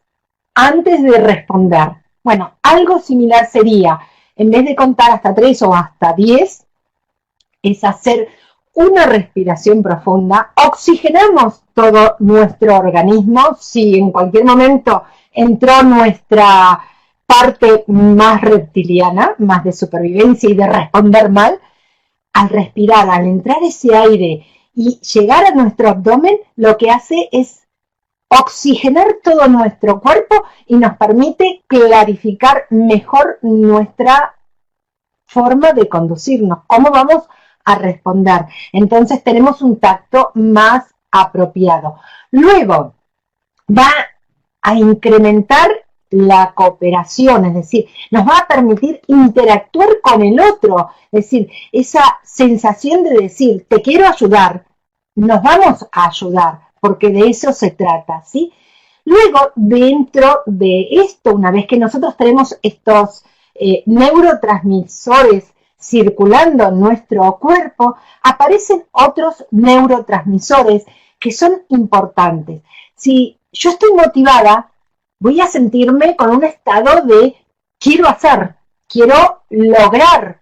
antes de responder. Bueno, algo similar sería, en vez de contar hasta 3 o hasta 10, es hacer una respiración profunda, oxigenamos todo nuestro organismo. Si en cualquier momento entró nuestra parte más reptiliana, más de supervivencia y de responder mal, al respirar, al entrar ese aire y llegar a nuestro abdomen, lo que hace es oxigenar todo nuestro cuerpo y nos permite clarificar mejor nuestra forma de conducirnos, cómo vamos a responder. Entonces tenemos un tacto más apropiado. Luego va a incrementar la cooperación, es decir, nos va a permitir interactuar con el otro, es decir, esa sensación de decir, te quiero ayudar, nos vamos a ayudar, porque de eso se trata, ¿sí? Luego, dentro de esto, una vez que nosotros tenemos estos neurotransmisores circulando en nuestro cuerpo, aparecen otros neurotransmisores que son importantes. Si yo estoy motivada, voy a sentirme con un estado de quiero hacer, quiero lograr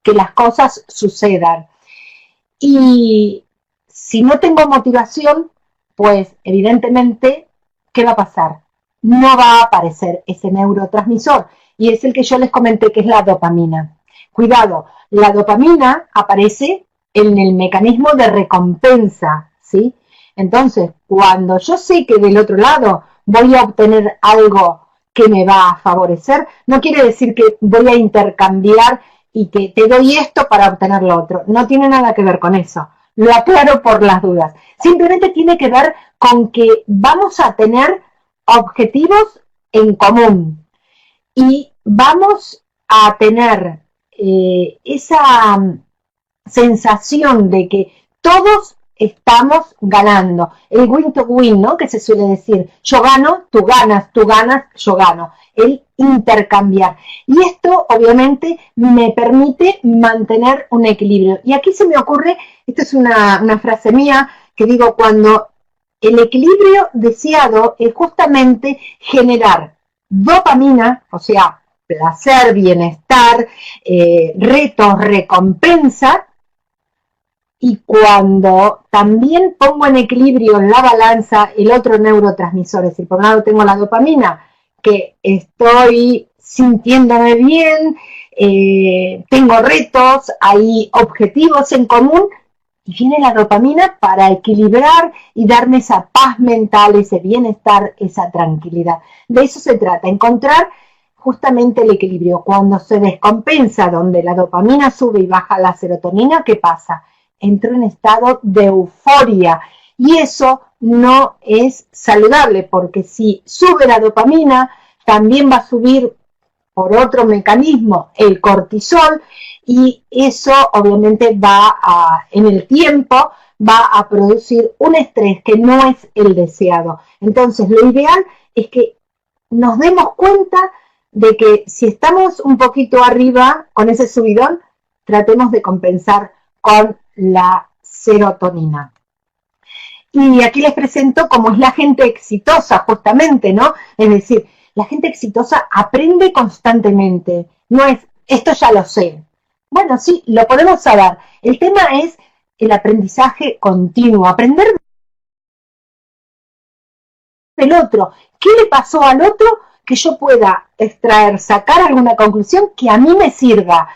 que las cosas sucedan. Y si no tengo motivación, pues evidentemente, ¿qué va a pasar? No va a aparecer ese neurotransmisor y es el que yo les comenté que es la dopamina. Cuidado, la dopamina aparece en el mecanismo de recompensa, ¿sí? Entonces, cuando yo sé que del otro lado voy a obtener algo que me va a favorecer, no quiere decir que voy a intercambiar y que te doy esto para obtener lo otro. No tiene nada que ver con eso. Lo aclaro por las dudas. Simplemente tiene que ver con que vamos a tener objetivos en común y vamos a tener esa sensación de que todos estamos ganando. El win to win, ¿no? Que se suele decir, yo gano, tú ganas, yo gano. El intercambiar. Y esto, obviamente, me permite mantener un equilibrio. Y aquí se me ocurre, esta es una frase mía, que digo, cuando el equilibrio deseado es justamente generar dopamina, o sea, placer, bienestar, retos, recompensa, y cuando también pongo en equilibrio en la balanza el otro neurotransmisor, es decir, por un lado tengo la dopamina, que estoy sintiéndome bien, tengo retos, hay objetivos en común, y viene la dopamina para equilibrar y darme esa paz mental, ese bienestar, esa tranquilidad. De eso se trata, encontrar justamente el equilibrio. Cuando se descompensa, donde la dopamina sube y baja la serotonina, ¿qué pasa? Entro en estado de euforia y eso no es saludable porque si sube la dopamina, también va a subir por otro mecanismo el cortisol y eso obviamente en el tiempo va a producir un estrés que no es el deseado. Entonces lo ideal es que nos demos cuenta de que si estamos un poquito arriba con ese subidón, tratemos de compensar con la serotonina. Y aquí les presento cómo es la gente exitosa, justamente, ¿no? Es decir, la gente exitosa aprende constantemente. No es, esto ya lo sé. Bueno, sí, lo podemos saber. El tema es el aprendizaje continuo, aprender del otro. ¿Qué le pasó al otro que yo pueda extraer, sacar alguna conclusión que a mí me sirva?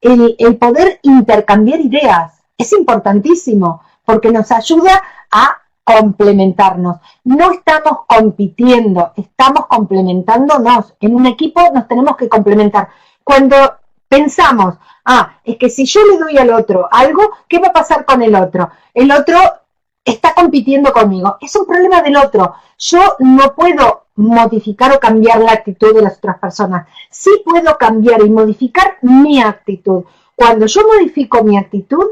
El poder intercambiar ideas es importantísimo porque nos ayuda a complementarnos. No estamos compitiendo, estamos complementándonos. En un equipo nos tenemos que complementar. Cuando pensamos, es que si yo le doy al otro algo, ¿qué va a pasar con el otro? El otro está compitiendo conmigo. Es un problema del otro. Yo no puedo modificar o cambiar la actitud de las otras personas. Sí puedo cambiar y modificar mi actitud. Cuando yo modifico mi actitud,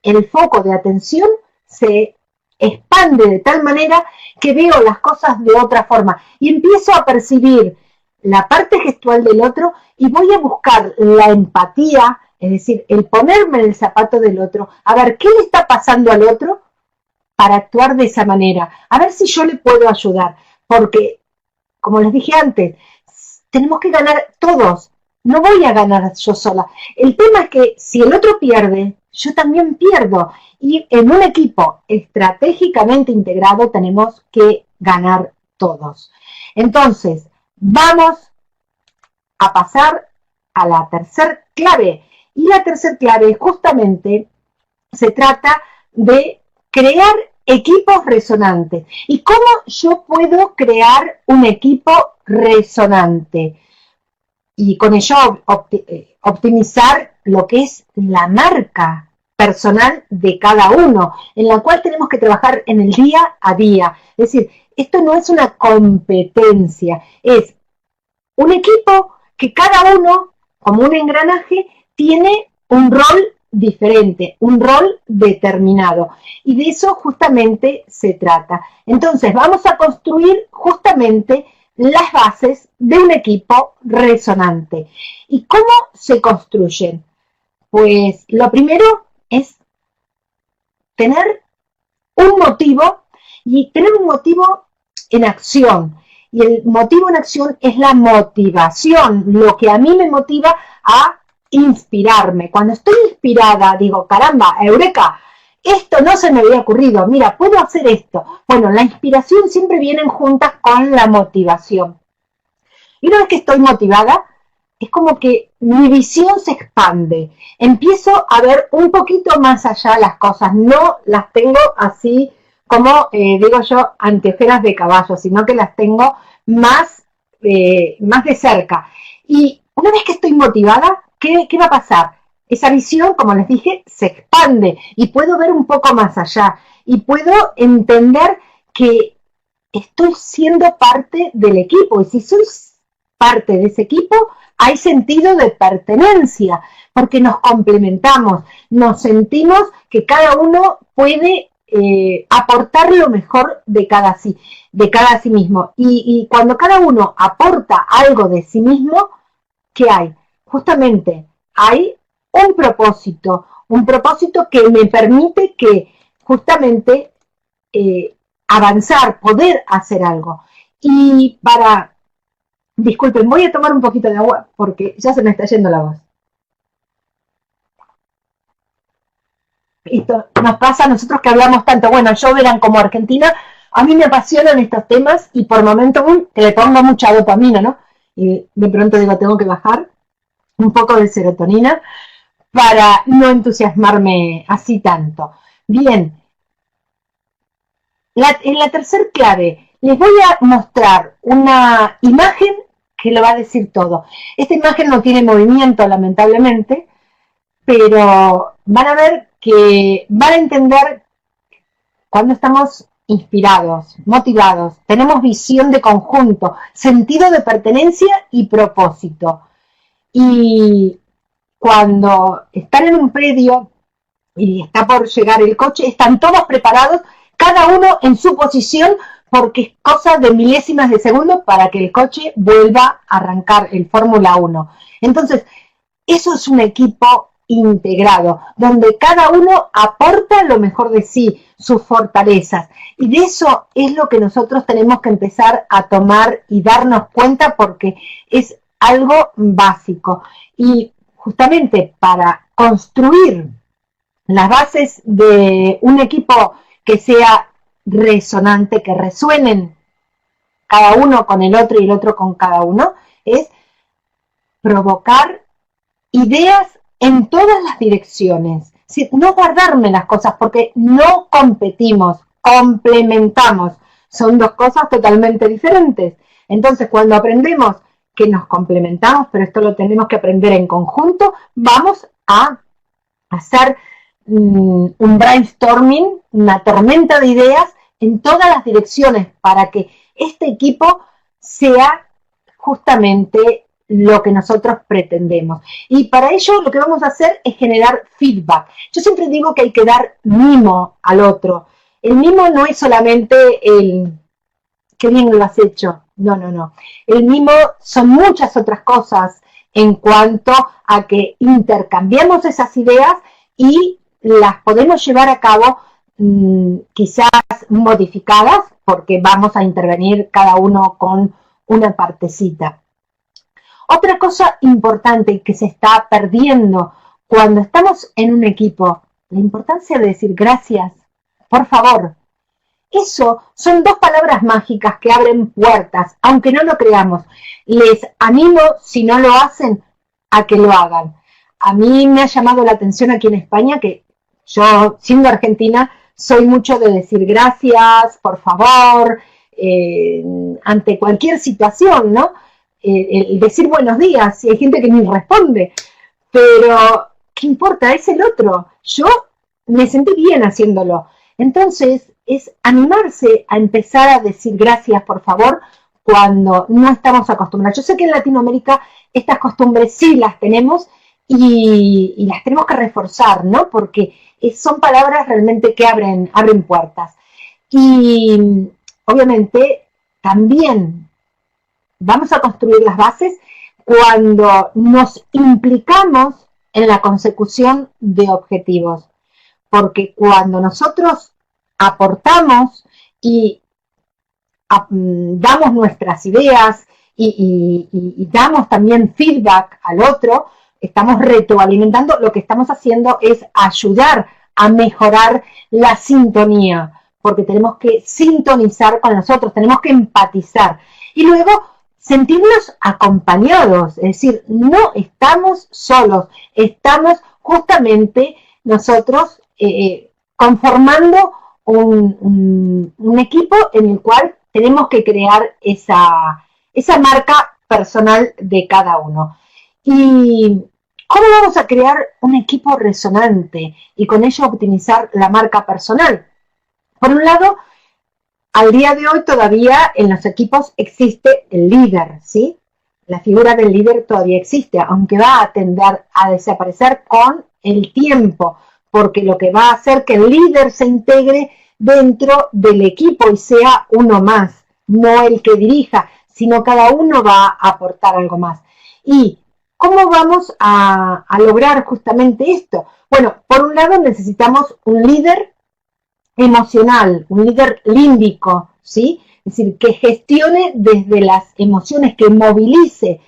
el foco de atención se expande de tal manera que veo las cosas de otra forma y empiezo a percibir la parte gestual del otro y voy a buscar la empatía, es decir, el ponerme en el zapato del otro, a ver qué le está pasando al otro para actuar de esa manera, a ver si yo le puedo ayudar, porque, como les dije antes, tenemos que ganar todos, no voy a ganar yo sola. El tema es que si el otro pierde, yo también pierdo, y en un equipo estratégicamente integrado tenemos que ganar todos. Entonces, vamos a pasar a la tercer clave, y la tercer clave justamente se trata de crear equipos resonantes. ¿Y cómo yo puedo crear un equipo resonante? Y con ello optimizar lo que es la marca personal de cada uno, en la cual tenemos que trabajar en el día a día. Es decir, esto no es una competencia, es un equipo que cada uno, como un engranaje, tiene un rol diferente, un rol determinado. Y de eso justamente se trata. Entonces vamos a construir justamente las bases de un equipo resonante. ¿Y cómo se construyen? Pues lo primero es tener un motivo y tener un motivo en acción. Y el motivo en acción es la motivación, lo que a mí me motiva a inspirarme. Cuando estoy inspirada, digo, caramba, eureka, esto no se me había ocurrido, mira, puedo hacer esto. Bueno, la inspiración siempre viene juntas con la motivación. Y una vez que estoy motivada, es como que mi visión se expande. Empiezo a ver un poquito más allá las cosas. No las tengo así como, digo yo, anteojeras de caballo, sino que las tengo más de cerca. Y una vez que estoy motivada, ¿qué va a pasar? Esa visión, como les dije, se expande y puedo ver un poco más allá. Y puedo entender que estoy siendo parte del equipo. Y si soy parte de ese equipo, hay sentido de pertenencia, porque nos complementamos, nos sentimos que cada uno puede aportar lo mejor de cada sí mismo. Y cuando cada uno aporta algo de sí mismo, ¿qué hay? Justamente hay un propósito que me permite que justamente avanzar, poder hacer algo. Y disculpen, voy a tomar un poquito de agua porque ya se me está yendo la voz. Esto nos pasa a nosotros que hablamos tanto. Bueno, yo verán como Argentina, a mí me apasionan estos temas y por momentos que le pongo mucha dopamina, ¿no? Y de pronto digo, tengo que bajar un poco de serotonina para no entusiasmarme así tanto. Bien, en la tercera clave les voy a mostrar una imagen que lo va a decir todo. Esta imagen no tiene movimiento, lamentablemente, pero van a ver que van a entender cuando estamos inspirados, motivados, tenemos visión de conjunto, sentido de pertenencia y propósito. Y cuando están en un predio y está por llegar el coche, están todos preparados, cada uno en su posición, porque es cosa de milésimas de segundo para que el coche vuelva a arrancar el Fórmula 1. Entonces, eso es un equipo integrado, donde cada uno aporta lo mejor de sí, sus fortalezas. Y de eso es lo que nosotros tenemos que empezar a tomar y darnos cuenta, porque es algo básico. Y justamente para construir las bases de un equipo que sea resonante, que resuenen cada uno con el otro y el otro con cada uno, es provocar ideas en todas las direcciones. No guardarme las cosas, porque no competimos, complementamos. Son dos cosas totalmente diferentes. Entonces, cuando aprendemos que nos complementamos, pero esto lo tenemos que aprender en conjunto, vamos a hacer un brainstorming, una tormenta de ideas en todas las direcciones para que este equipo sea justamente lo que nosotros pretendemos. Y para ello lo que vamos a hacer es generar feedback. Yo siempre digo que hay que dar mimo al otro. El mimo no es solamente el qué bien lo has hecho. No, no, no. El mimo son muchas otras cosas en cuanto a que intercambiamos esas ideas y las podemos llevar a cabo quizás modificadas, porque vamos a intervenir cada uno con una partecita. Otra cosa importante que se está perdiendo cuando estamos en un equipo, la importancia de decir gracias, por favor. Eso son dos palabras mágicas que abren puertas, aunque no lo creamos. Les animo, si no lo hacen, a que lo hagan. A mí me ha llamado la atención aquí en España que yo, siendo argentina, soy mucho de decir gracias, por favor, ante cualquier situación, ¿no? El decir buenos días, y hay gente que ni responde, pero ¿qué importa? Es el otro. Yo me sentí bien haciéndolo. Entonces, es animarse a empezar a decir gracias, por favor, cuando no estamos acostumbrados. Yo sé que en Latinoamérica estas costumbres sí las tenemos y las tenemos que reforzar, ¿no? Porque son palabras realmente que abren puertas. Y obviamente también vamos a construir las bases cuando nos implicamos en la consecución de objetivos. Porque cuando nosotros aportamos y damos nuestras ideas y damos también feedback al otro, estamos retroalimentando, lo que estamos haciendo es ayudar a mejorar la sintonía, porque tenemos que sintonizar con nosotros, tenemos que empatizar y luego sentirnos acompañados, es decir, no estamos solos, estamos justamente nosotros conformando un equipo en el cual tenemos que crear esa marca personal de cada uno. ¿Y cómo vamos a crear un equipo resonante y con ello optimizar la marca personal? Por un lado, al día de hoy todavía en los equipos existe el líder, ¿sí? La figura del líder todavía existe, aunque va a tender a desaparecer con el tiempo, porque lo que va a hacer que el líder se integre dentro del equipo y sea uno más, no el que dirija, sino cada uno va a aportar algo más. ¿Y cómo vamos a lograr justamente esto? Bueno, por un lado necesitamos un líder emocional, un líder límbico, ¿sí? Es decir, que gestione desde las emociones, que movilice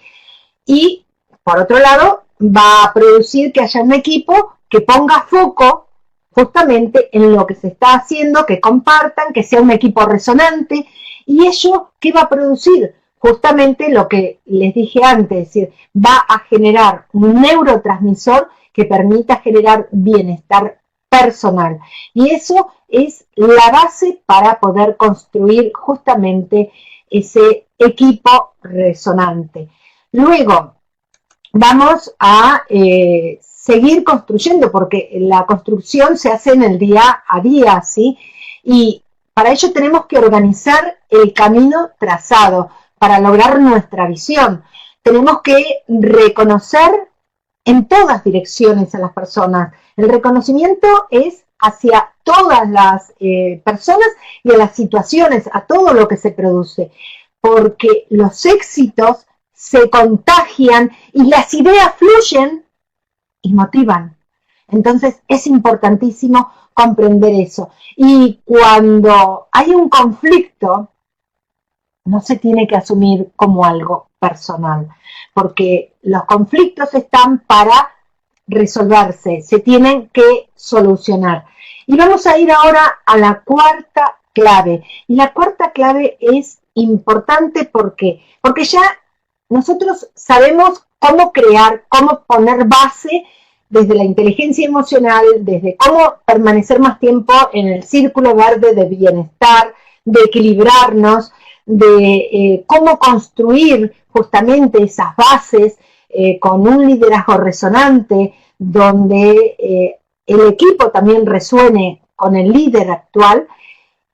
y, por otro lado, va a producir que haya un equipo que ponga foco justamente en lo que se está haciendo, que compartan, que sea un equipo resonante. ¿Y ello qué va a producir? Justamente lo que les dije antes, es decir, va a generar un neurotransmisor que permita generar bienestar personal. Y eso es la base para poder construir justamente ese equipo resonante. Luego, vamos a seguir construyendo, porque la construcción se hace en el día a día, ¿sí? Y para ello tenemos que organizar el camino trazado para lograr nuestra visión. Tenemos que reconocer en todas direcciones a las personas. El reconocimiento es hacia todas las personas y a las situaciones, a todo lo que se produce, porque los éxitos se contagian y las ideas fluyen y motivan. Entonces es importantísimo comprender eso. Y cuando hay un conflicto, no se tiene que asumir como algo personal, porque los conflictos están para resolverse, se tienen que solucionar. Y vamos a ir ahora a la cuarta clave. Y la cuarta clave es importante porque ya nosotros sabemos cómo crear, cómo poner base desde la inteligencia emocional, desde cómo permanecer más tiempo en el círculo verde de bienestar, de equilibrarnos, de cómo construir justamente esas bases con un liderazgo resonante, donde el equipo también resuene con el líder actual.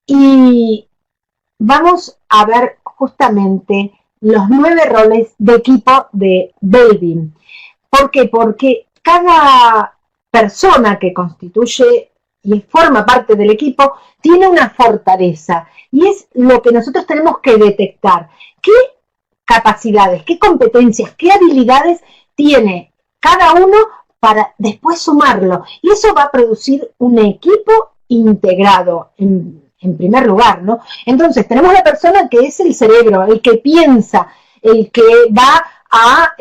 Y vamos a ver justamente los 9 roles de equipo de Belbin. ¿Por qué? Porque cada persona que constituye y forma parte del equipo tiene una fortaleza y es lo que nosotros tenemos que detectar. ¿Qué capacidades, qué competencias, qué habilidades tiene cada uno para después sumarlo? Y eso va a producir un equipo integrado en primer lugar, ¿no? Entonces tenemos la persona que es el cerebro, el que piensa, el que va a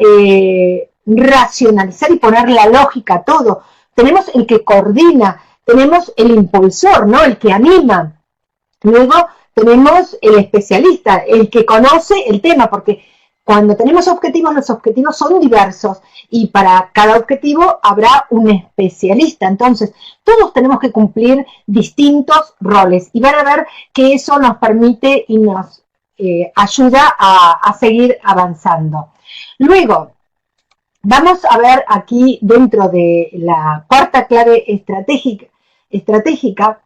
racionalizar y poner la lógica a todo. Tenemos el que coordina, tenemos el impulsor, ¿no? El que anima. Luego tenemos el especialista, el que conoce el tema, porque cuando tenemos objetivos, los objetivos son diversos y para cada objetivo habrá un especialista. Entonces, todos tenemos que cumplir distintos roles y van a ver que eso nos permite y nos ayuda a seguir avanzando. Luego, vamos a ver aquí dentro de la cuarta clave estratégica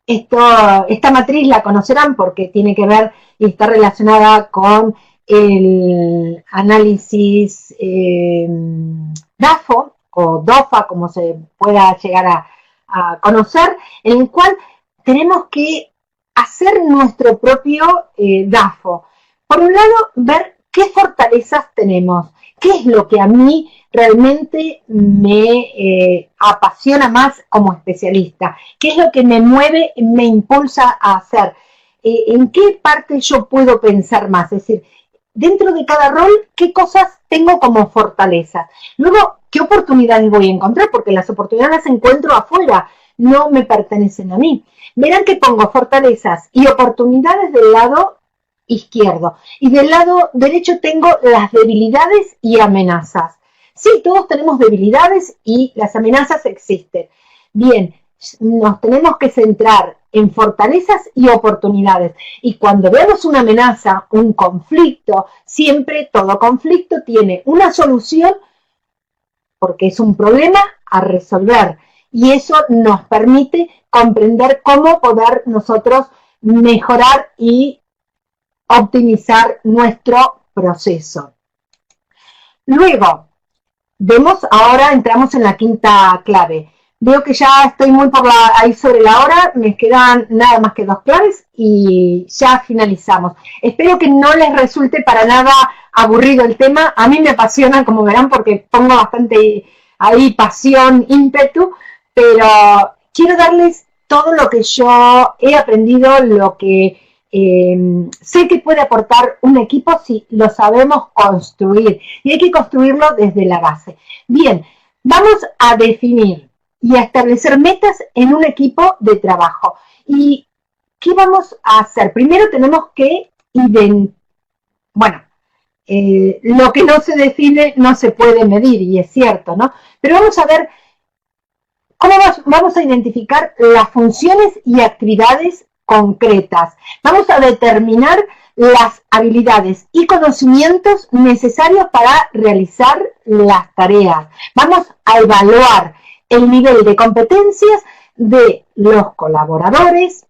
esta matriz la conocerán porque tiene que ver y está relacionada con el análisis DAFO o DOFA, como se pueda llegar a conocer, en el cual tenemos que hacer nuestro propio DAFO. Por un lado, ver qué fortalezas tenemos, qué es lo que a mí realmente me apasiona más como especialista, qué es lo que me mueve, me impulsa a hacer, en qué parte yo puedo pensar más, es decir, dentro de cada rol, qué cosas tengo como fortalezas. Luego, qué oportunidades voy a encontrar, porque las oportunidades las encuentro afuera, no me pertenecen a mí. Verán que pongo fortalezas y oportunidades del lado izquierdo. Y del lado derecho tengo las debilidades y amenazas. Sí, todos tenemos debilidades y las amenazas existen. Bien, nos tenemos que centrar en fortalezas y oportunidades. Y cuando vemos una amenaza, un conflicto, siempre todo conflicto tiene una solución porque es un problema a resolver. Y eso nos permite comprender cómo poder nosotros mejorar y optimizar nuestro proceso. Luego, vemos, ahora entramos en la quinta clave. Veo que ya estoy muy ahí sobre la hora, me quedan nada más que 2 claves y ya finalizamos. Espero que no les resulte para nada aburrido el tema. A mí me apasiona, como verán, porque pongo bastante ahí pasión, ímpetu, pero quiero darles todo lo que yo he aprendido, lo que sé que puede aportar un equipo si lo sabemos construir. Y hay que construirlo desde la base. Bien, vamos a definir y a establecer metas en un equipo de trabajo. ¿Y qué vamos a hacer? Primero tenemos que lo que no se define no se puede medir, y es cierto, ¿no? Pero vamos a ver cómo vamos a identificar las funciones y actividades concretas. Vamos a determinar las habilidades y conocimientos necesarios para realizar las tareas. Vamos a evaluar el nivel de competencias de los colaboradores,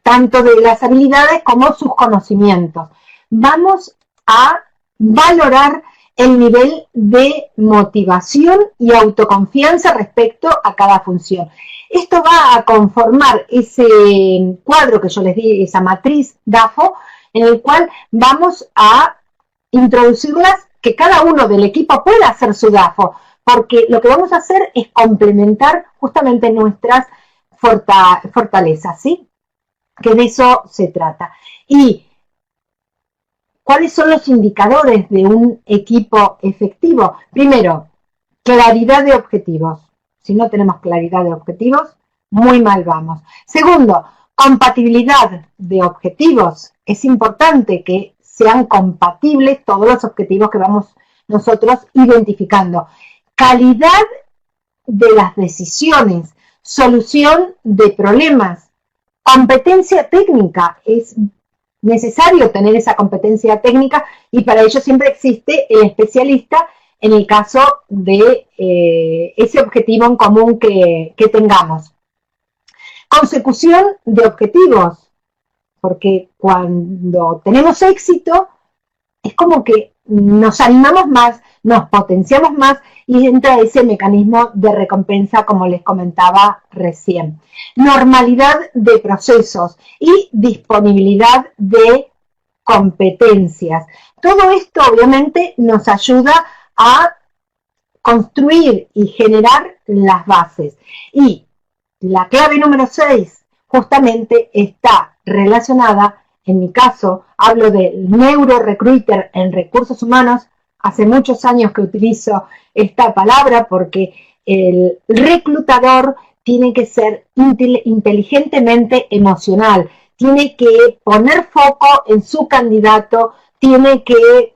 tanto de las habilidades como sus conocimientos. Vamos a valorar el nivel de motivación y autoconfianza respecto a cada función. Esto va a conformar ese cuadro que yo les di, esa matriz DAFO, en el cual vamos a introducirlas, que cada uno del equipo pueda hacer su DAFO, porque lo que vamos a hacer es complementar justamente nuestras fortalezas, ¿sí? Que de eso se trata. Y ¿cuáles son los indicadores de un equipo efectivo? Primero, claridad de objetivos. Si no tenemos claridad de objetivos, muy mal vamos. Segundo, compatibilidad de objetivos. Es importante que sean compatibles todos los objetivos que vamos nosotros identificando. Calidad de las decisiones, solución de problemas, competencia técnica. Es necesario tener esa competencia técnica y para ello siempre existe el especialista en el caso de ese objetivo en común que tengamos. Consecución de objetivos, porque cuando tenemos éxito es como que nos animamos más, nos potenciamos más y entra ese mecanismo de recompensa como les comentaba recién. Normalidad de procesos y disponibilidad de competencias. Todo esto obviamente nos ayuda a construir y generar las bases. Y la clave número 6 justamente está relacionada, en mi caso, hablo del neurorecruiter en recursos humanos. Hace muchos años que utilizo esta palabra porque el reclutador tiene que ser inteligentemente emocional, tiene que poner foco en su candidato, tiene que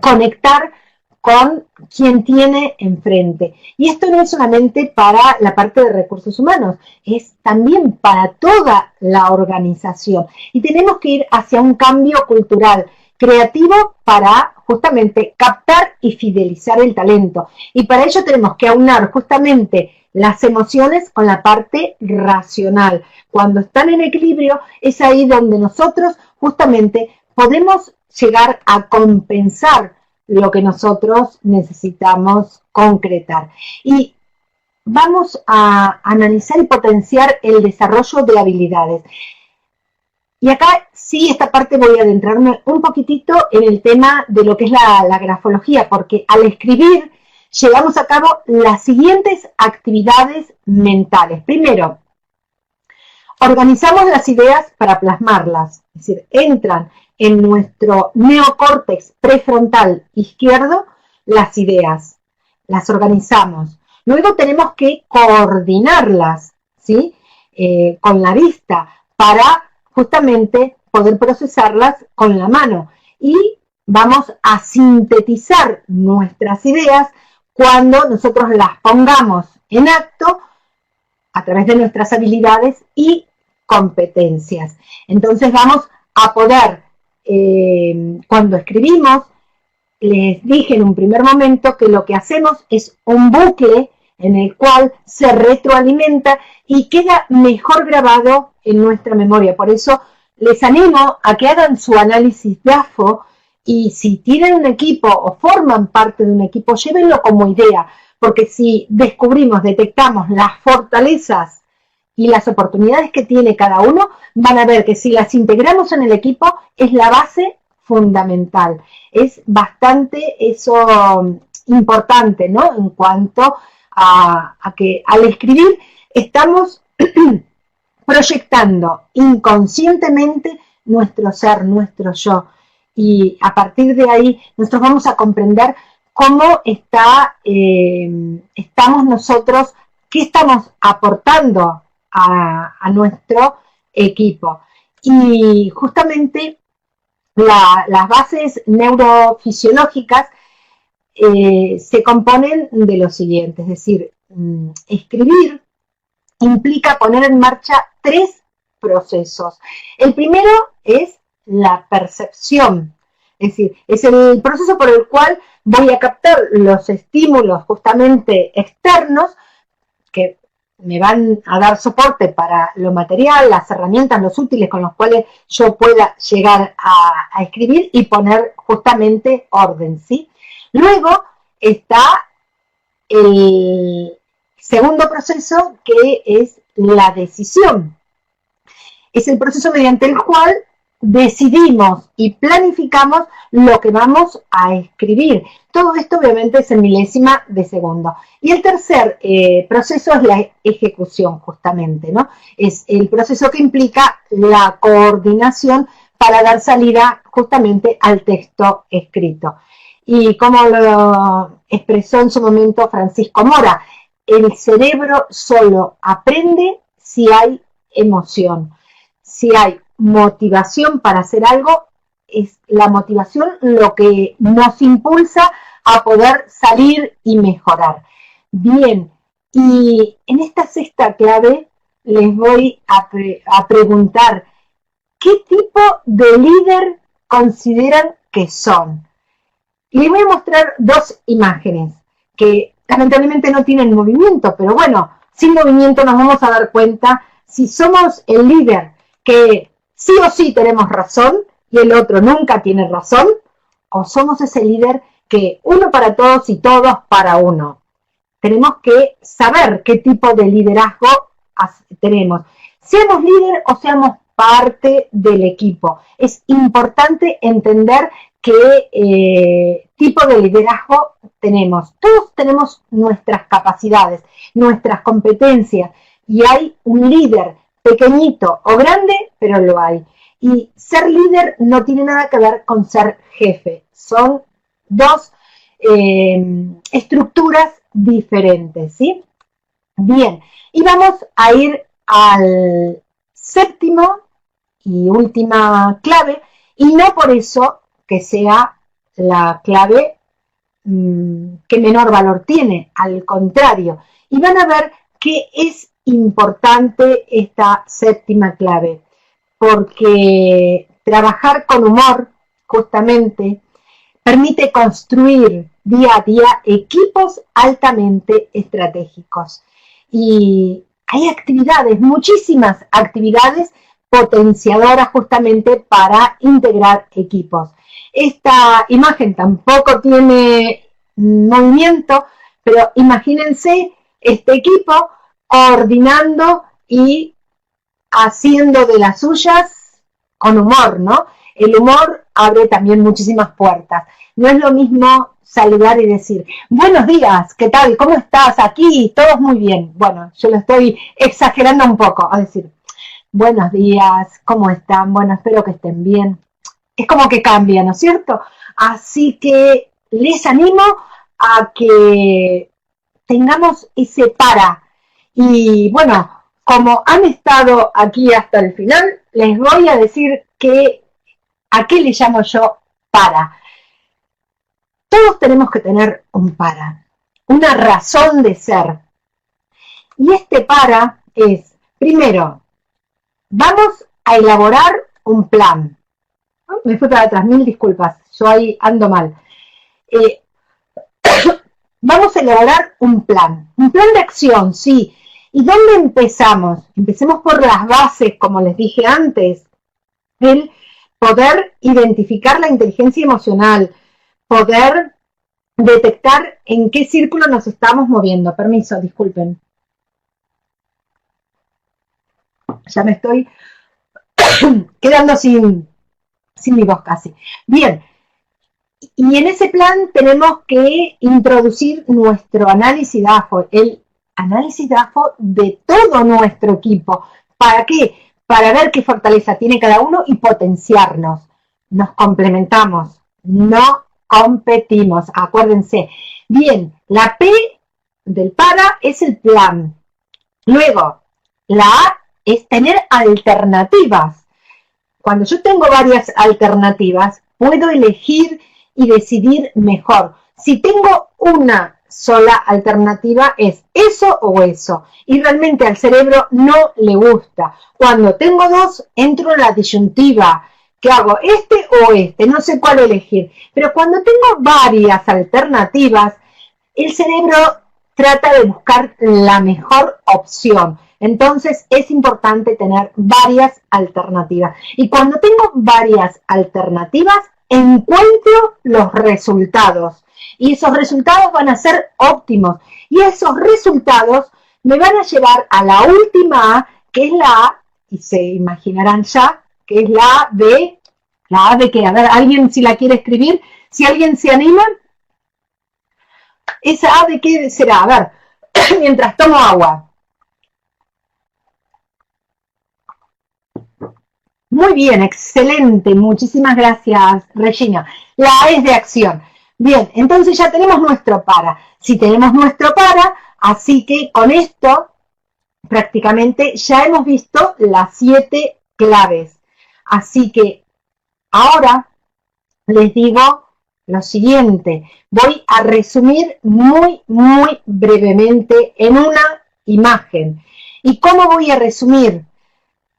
conectar con quien tiene enfrente. Y esto no es solamente para la parte de recursos humanos, es también para toda la organización. Y tenemos que ir hacia un cambio cultural creativo para justamente captar y fidelizar el talento. Y para ello tenemos que aunar justamente las emociones con la parte racional. Cuando están en equilibrio, es ahí donde nosotros justamente podemos llegar a compensar lo que nosotros necesitamos concretar. Y vamos a analizar y potenciar el desarrollo de habilidades. Y acá sí, esta parte voy a adentrarme un poquitito en el tema de lo que es la grafología, porque al escribir llevamos a cabo las siguientes actividades mentales. Primero, organizamos las ideas para plasmarlas, es decir, entran en nuestro neocórtex prefrontal izquierdo las ideas, las organizamos. Luego tenemos que coordinarlas, ¿sí? Con la vista para justamente poder procesarlas con la mano. Y vamos a sintetizar nuestras ideas cuando nosotros las pongamos en acto a través de nuestras habilidades y competencias. Entonces vamos a poder, cuando escribimos, les dije en un primer momento que lo que hacemos es un bucle en el cual se retroalimenta y queda mejor grabado en nuestra memoria. Por eso les animo a que hagan su análisis DAFO y si tienen un equipo o forman parte de un equipo, llévenlo como idea, porque si descubrimos, detectamos las fortalezas y las oportunidades que tiene cada uno, van a ver que si las integramos en el equipo es la base fundamental. Es bastante eso importante, ¿no? En cuanto a que al escribir estamos proyectando inconscientemente nuestro ser, nuestro yo. Y a partir de ahí nosotros vamos a comprender cómo estamos nosotros, qué estamos aportando a nuestro equipo. Y justamente las bases neurofisiológicas se componen de lo siguiente, es decir, escribir implica poner en marcha 3 procesos. El primero es la percepción, es decir, es el proceso por el cual voy a captar los estímulos justamente externos que me van a dar soporte para lo material, las herramientas, los útiles con los cuales yo pueda llegar a escribir y poner justamente orden, ¿sí? Luego está el segundo proceso, que es la decisión. Es el proceso mediante el cual decidimos y planificamos lo que vamos a escribir. Todo esto obviamente es en milésima de segundo. Y el tercer proceso es la ejecución, justamente, ¿no? Es el proceso que implica la coordinación para dar salida justamente al texto escrito. Y como lo expresó en su momento Francisco Mora, el cerebro solo aprende si hay emoción. Si hay motivación para hacer algo, es la motivación lo que nos impulsa a poder salir y mejorar. Bien, y en esta sexta clave les voy a preguntar, ¿qué tipo de líder consideran que son? Y les voy a mostrar 2 imágenes que lamentablemente no tienen movimiento, pero bueno, sin movimiento nos vamos a dar cuenta si somos el líder que sí o sí tenemos razón y el otro nunca tiene razón, o somos ese líder que uno para todos y todos para uno. Tenemos que saber qué tipo de liderazgo tenemos. Seamos líder o seamos parte del equipo. Es importante entender qué tipo de liderazgo tenemos. Todos tenemos nuestras capacidades, nuestras competencias, y hay un líder pequeñito o grande, pero lo hay. Y ser líder no tiene nada que ver con ser jefe. Son 2 estructuras diferentes, ¿sí? Bien, y vamos a ir al séptimo y última clave, y no por eso que sea la clave que menor valor tiene, al contrario. Y van a ver que es importante esta séptima clave, porque trabajar con humor, justamente permite construir día a día equipos altamente estratégicos. Y hay actividades, muchísimas actividades potenciadoras justamente para integrar equipos. Esta imagen tampoco tiene movimiento, pero imagínense este equipo coordinando y haciendo de las suyas con humor, ¿no? El humor abre también muchísimas puertas. No es lo mismo saludar y decir, buenos días, ¿qué tal? ¿Cómo estás? Aquí, todos muy bien. Bueno, yo lo estoy exagerando un poco, a decir, buenos días, ¿cómo están? Bueno, espero que estén bien. Es como que cambia, ¿no es cierto? Así que les animo a que tengamos ese para. Y bueno, como han estado aquí hasta el final, les voy a decir que a qué le llamo yo para. Todos tenemos que tener un para, una razón de ser. Y este para es, primero, vamos a elaborar un plan. Me fui para atrás, mil disculpas, yo ahí ando mal. Vamos a elaborar un plan de acción, sí. ¿Y dónde empezamos? Empecemos por las bases, como les dije antes, el poder identificar la inteligencia emocional, poder detectar en qué círculo nos estamos moviendo. Permiso, disculpen. Ya me estoy quedando sin mi voz casi. Bien, y en ese plan tenemos que introducir nuestro análisis DAFO, el análisis DAFO de todo nuestro equipo. ¿Para qué? Para ver qué fortaleza tiene cada uno y potenciarnos. Nos complementamos, no competimos, acuérdense. Bien, la P del para es el plan. Luego, la A es tener alternativas. Cuando yo tengo varias alternativas, puedo elegir y decidir mejor. Si tengo una sola alternativa, es eso o eso. Y realmente al cerebro no le gusta. Cuando tengo dos, entro en la disyuntiva. ¿Qué hago? ¿Este o este? No sé cuál elegir. Pero cuando tengo varias alternativas, el cerebro trata de buscar la mejor opción. Entonces es importante tener varias alternativas. Y cuando tengo varias alternativas, encuentro los resultados. Y esos resultados van a ser óptimos. Y esos resultados me van a llevar a la última A, que es la A, y se imaginarán ya, que es la A de... ¿La A de qué? A ver, ¿alguien si la quiere escribir? Si alguien se anima. ¿Esa A de qué será? A ver, mientras tomo agua. Muy bien, excelente. Muchísimas gracias, Regina. La A es de acción. Bien, entonces ya tenemos nuestro para. Si tenemos nuestro para, así que con esto prácticamente ya hemos visto las 7 claves. Así que ahora les digo lo siguiente. Voy a resumir muy brevemente en una imagen. ¿Y cómo voy a resumir?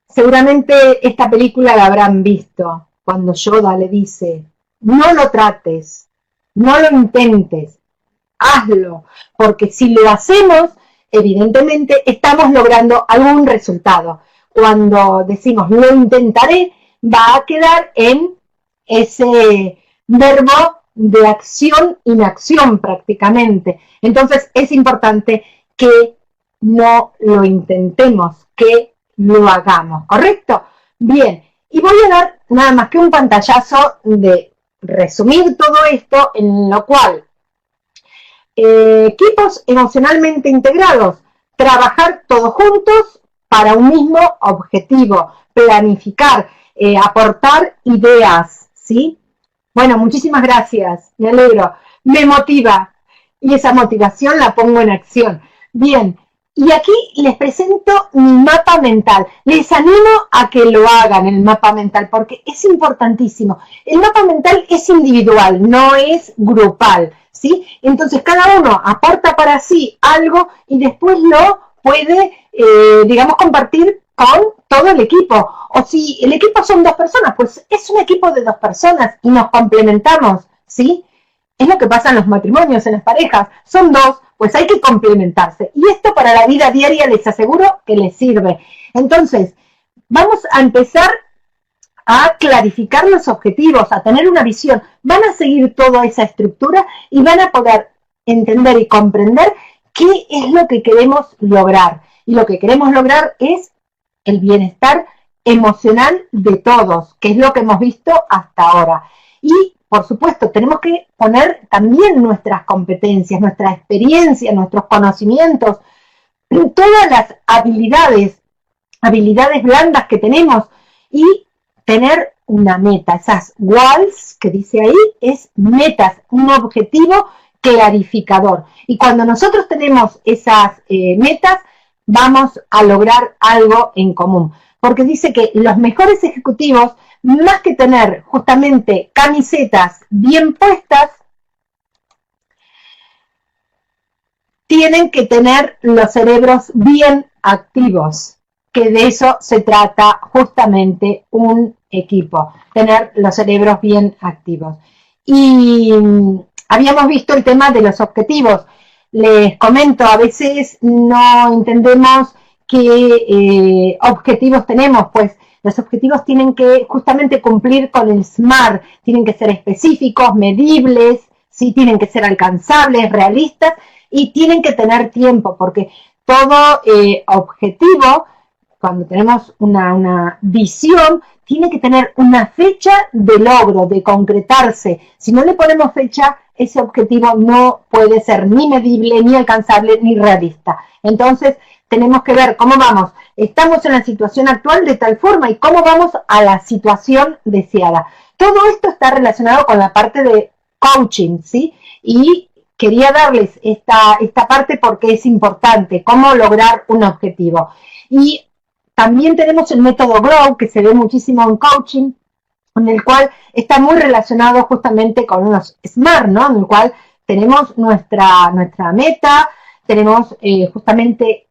Seguramente esta película la habrán visto cuando Yoda le dice, no lo trates, no lo intentes, hazlo, porque si lo hacemos, evidentemente estamos logrando algún resultado. Cuando decimos lo intentaré, va a quedar en ese verbo de acción-inacción prácticamente. Entonces es importante que no lo intentemos, que lo hagamos, ¿correcto? Bien, y voy a dar nada más que un pantallazo de resumir todo esto, en lo cual equipos emocionalmente integrados, trabajar todos juntos para un mismo objetivo, planificar, aportar ideas, ¿sí? Bueno, muchísimas gracias, me alegro, me motiva y esa motivación la pongo en acción. Bien, y aquí les presento mi mapa mental. Les animo a que lo hagan, el mapa mental, porque es importantísimo. El mapa mental es individual, no es grupal, ¿sí? Entonces cada uno aporta para sí algo y después lo puede, digamos, compartir con todo el equipo. O si el equipo son 2 personas, pues es un equipo de 2 personas y nos complementamos, ¿sí? Es lo que pasa en los matrimonios, en las parejas. Son 2, pues hay que complementarse. Y esto para la vida diaria les aseguro que les sirve. Entonces, vamos a empezar a clarificar los objetivos, a tener una visión. Van a seguir toda esa estructura y van a poder entender y comprender qué es lo que queremos lograr. Y lo que queremos lograr es el bienestar emocional de todos, que es lo que hemos visto hasta ahora. Y, por supuesto, tenemos que poner también nuestras competencias, nuestra experiencia, nuestros conocimientos, todas las habilidades blandas que tenemos y tener una meta. Esas goals que dice ahí es metas, un objetivo clarificador. Y cuando nosotros tenemos esas metas, vamos a lograr algo en común. Porque dice que los mejores ejecutivos, más que tener justamente camisetas bien puestas, tienen que tener los cerebros bien activos, que de eso se trata justamente un equipo, tener los cerebros bien activos. Y habíamos visto el tema de los objetivos. Les comento, a veces no entendemos qué objetivos tenemos, pues los objetivos tienen que justamente cumplir con el SMART, tienen que ser específicos, medibles, ¿sí? Tienen que ser alcanzables, realistas y tienen que tener tiempo, porque todo objetivo, cuando tenemos una visión, tiene que tener una fecha de logro, de concretarse. Si no le ponemos fecha, ese objetivo no puede ser ni medible, ni alcanzable, ni realista. Entonces, tenemos que ver cómo vamos. Estamos en la situación actual de tal forma y cómo vamos a la situación deseada. Todo esto está relacionado con la parte de coaching, ¿sí? Y quería darles esta parte porque es importante, cómo lograr un objetivo. Y también tenemos el método GROW, que se ve muchísimo en coaching, en el cual está muy relacionado justamente con unos SMART, ¿no? En el cual tenemos nuestra meta, tenemos justamente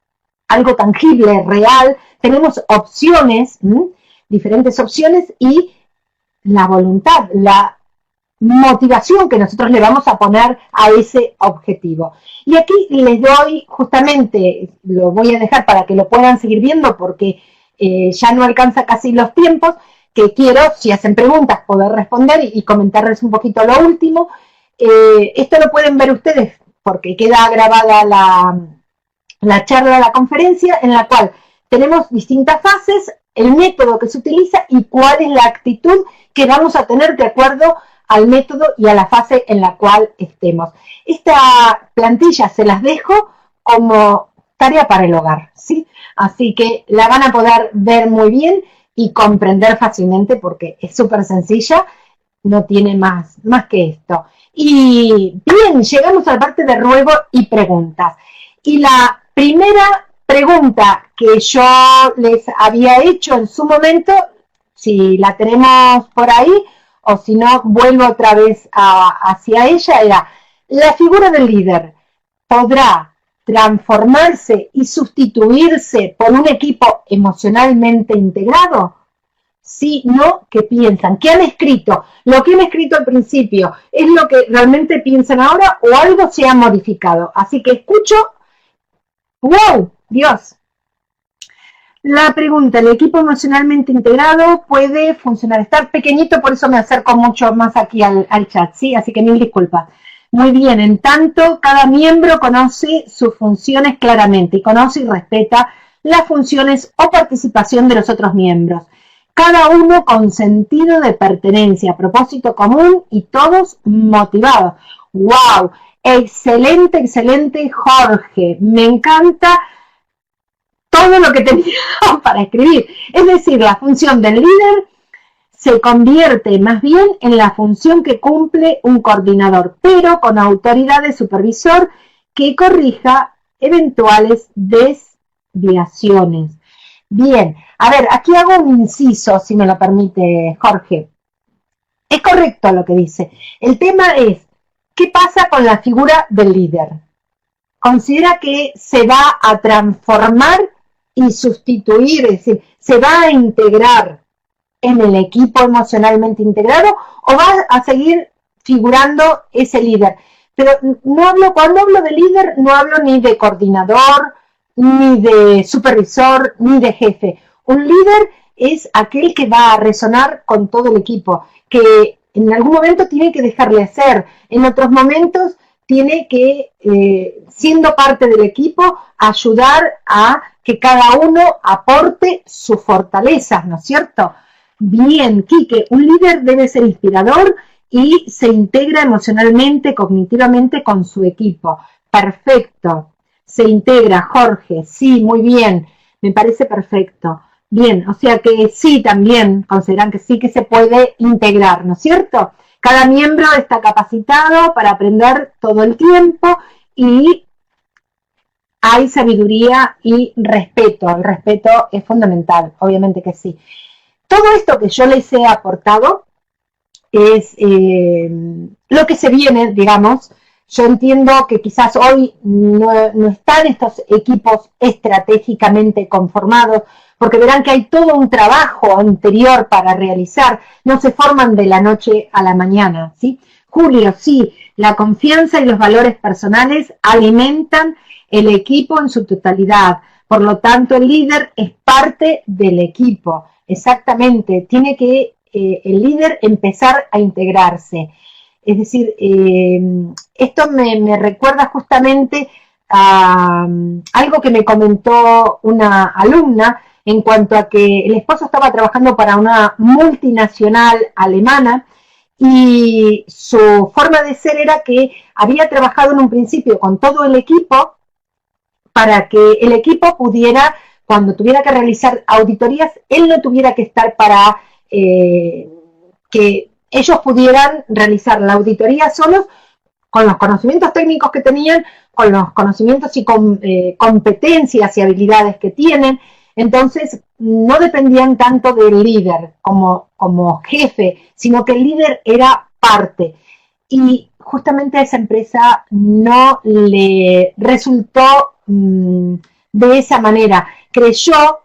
algo tangible, real, tenemos opciones, diferentes opciones y la voluntad, la motivación que nosotros le vamos a poner a ese objetivo. Y aquí les doy justamente, lo voy a dejar para que lo puedan seguir viendo porque ya no alcanza casi los tiempos, que quiero, si hacen preguntas, poder responder y comentarles un poquito lo último. Esto lo pueden ver ustedes porque queda grabada la charla, la conferencia, en la cual tenemos distintas fases, el método que se utiliza y cuál es la actitud que vamos a tener de acuerdo al método y a la fase en la cual estemos. Esta plantilla se las dejo como tarea para el hogar, ¿sí? Así que la van a poder ver muy bien y comprender fácilmente porque es súper sencilla, no tiene más que esto. Y bien, llegamos a la parte de ruego y preguntas. Y la primera pregunta que yo les había hecho en su momento, si la tenemos por ahí, o si no, vuelvo otra vez hacia ella, era, ¿la figura del líder podrá transformarse y sustituirse por un equipo emocionalmente integrado? Sí, no, ¿qué piensan? ¿Qué han escrito? ¿Lo que han escrito al principio es lo que realmente piensan ahora o algo se ha modificado? Así que escucho. ¡Wow! Dios. La pregunta, ¿el equipo emocionalmente integrado puede funcionar? Está pequeñito, por eso me acerco mucho más aquí al chat, ¿sí? Así que mil disculpas. Muy bien, en tanto, cada miembro conoce sus funciones claramente y conoce y respeta las funciones o participación de los otros miembros. Cada uno con sentido de pertenencia, propósito común y todos motivados. ¡Wow! Excelente, excelente, Jorge. Me encanta todo lo que tenía para escribir. Es decir, la función del líder se convierte más bien en la función que cumple un coordinador, pero con autoridad de supervisor que corrija eventuales desviaciones. Bien, a ver, aquí hago un inciso, si me lo permite Jorge. Es correcto lo que dice. El tema es, ¿qué pasa con la figura del líder? ¿Considera que se va a transformar y sustituir, es decir, se va a integrar en el equipo emocionalmente integrado o va a seguir figurando ese líder. Pero cuando hablo de líder, no hablo ni de coordinador, ni de supervisor, ni de jefe. Un líder es aquel que va a resonar con todo el equipo, que en algún momento tiene que dejarle hacer, en otros momentos tiene que, siendo parte del equipo, ayudar a que cada uno aporte sus fortalezas, ¿no es cierto? Bien, Quique, un líder debe ser inspirador y se integra emocionalmente, cognitivamente con su equipo. Perfecto. Se integra, Jorge. Sí, muy bien. Me parece perfecto. Bien, o sea que sí, también consideran que sí que se puede integrar, ¿no es cierto? Cada miembro está capacitado para aprender todo el tiempo y hay sabiduría y respeto. El respeto es fundamental, obviamente que sí. Todo esto que yo les he aportado es lo que se viene, digamos. Yo entiendo que quizás hoy no están estos equipos estratégicamente conformados, porque verán que hay todo un trabajo anterior para realizar, no se forman de la noche a la mañana, ¿sí? Julio, sí, la confianza y los valores personales alimentan el equipo en su totalidad, por lo tanto el líder es parte del equipo, exactamente, tiene que el líder empezar a integrarse. Es decir, esto me recuerda justamente a algo que me comentó una alumna en cuanto a que el esposo estaba trabajando para una multinacional alemana y su forma de ser era que había trabajado en un principio con todo el equipo para que el equipo pudiera, cuando tuviera que realizar auditorías, él no tuviera que estar para que ellos pudieran realizar la auditoría solos con los conocimientos técnicos que tenían, con los conocimientos y competencias y habilidades que tienen. Entonces, no dependían tanto del líder como jefe, sino que el líder era parte. Y justamente a esa empresa no le resultó de esa manera. Creyó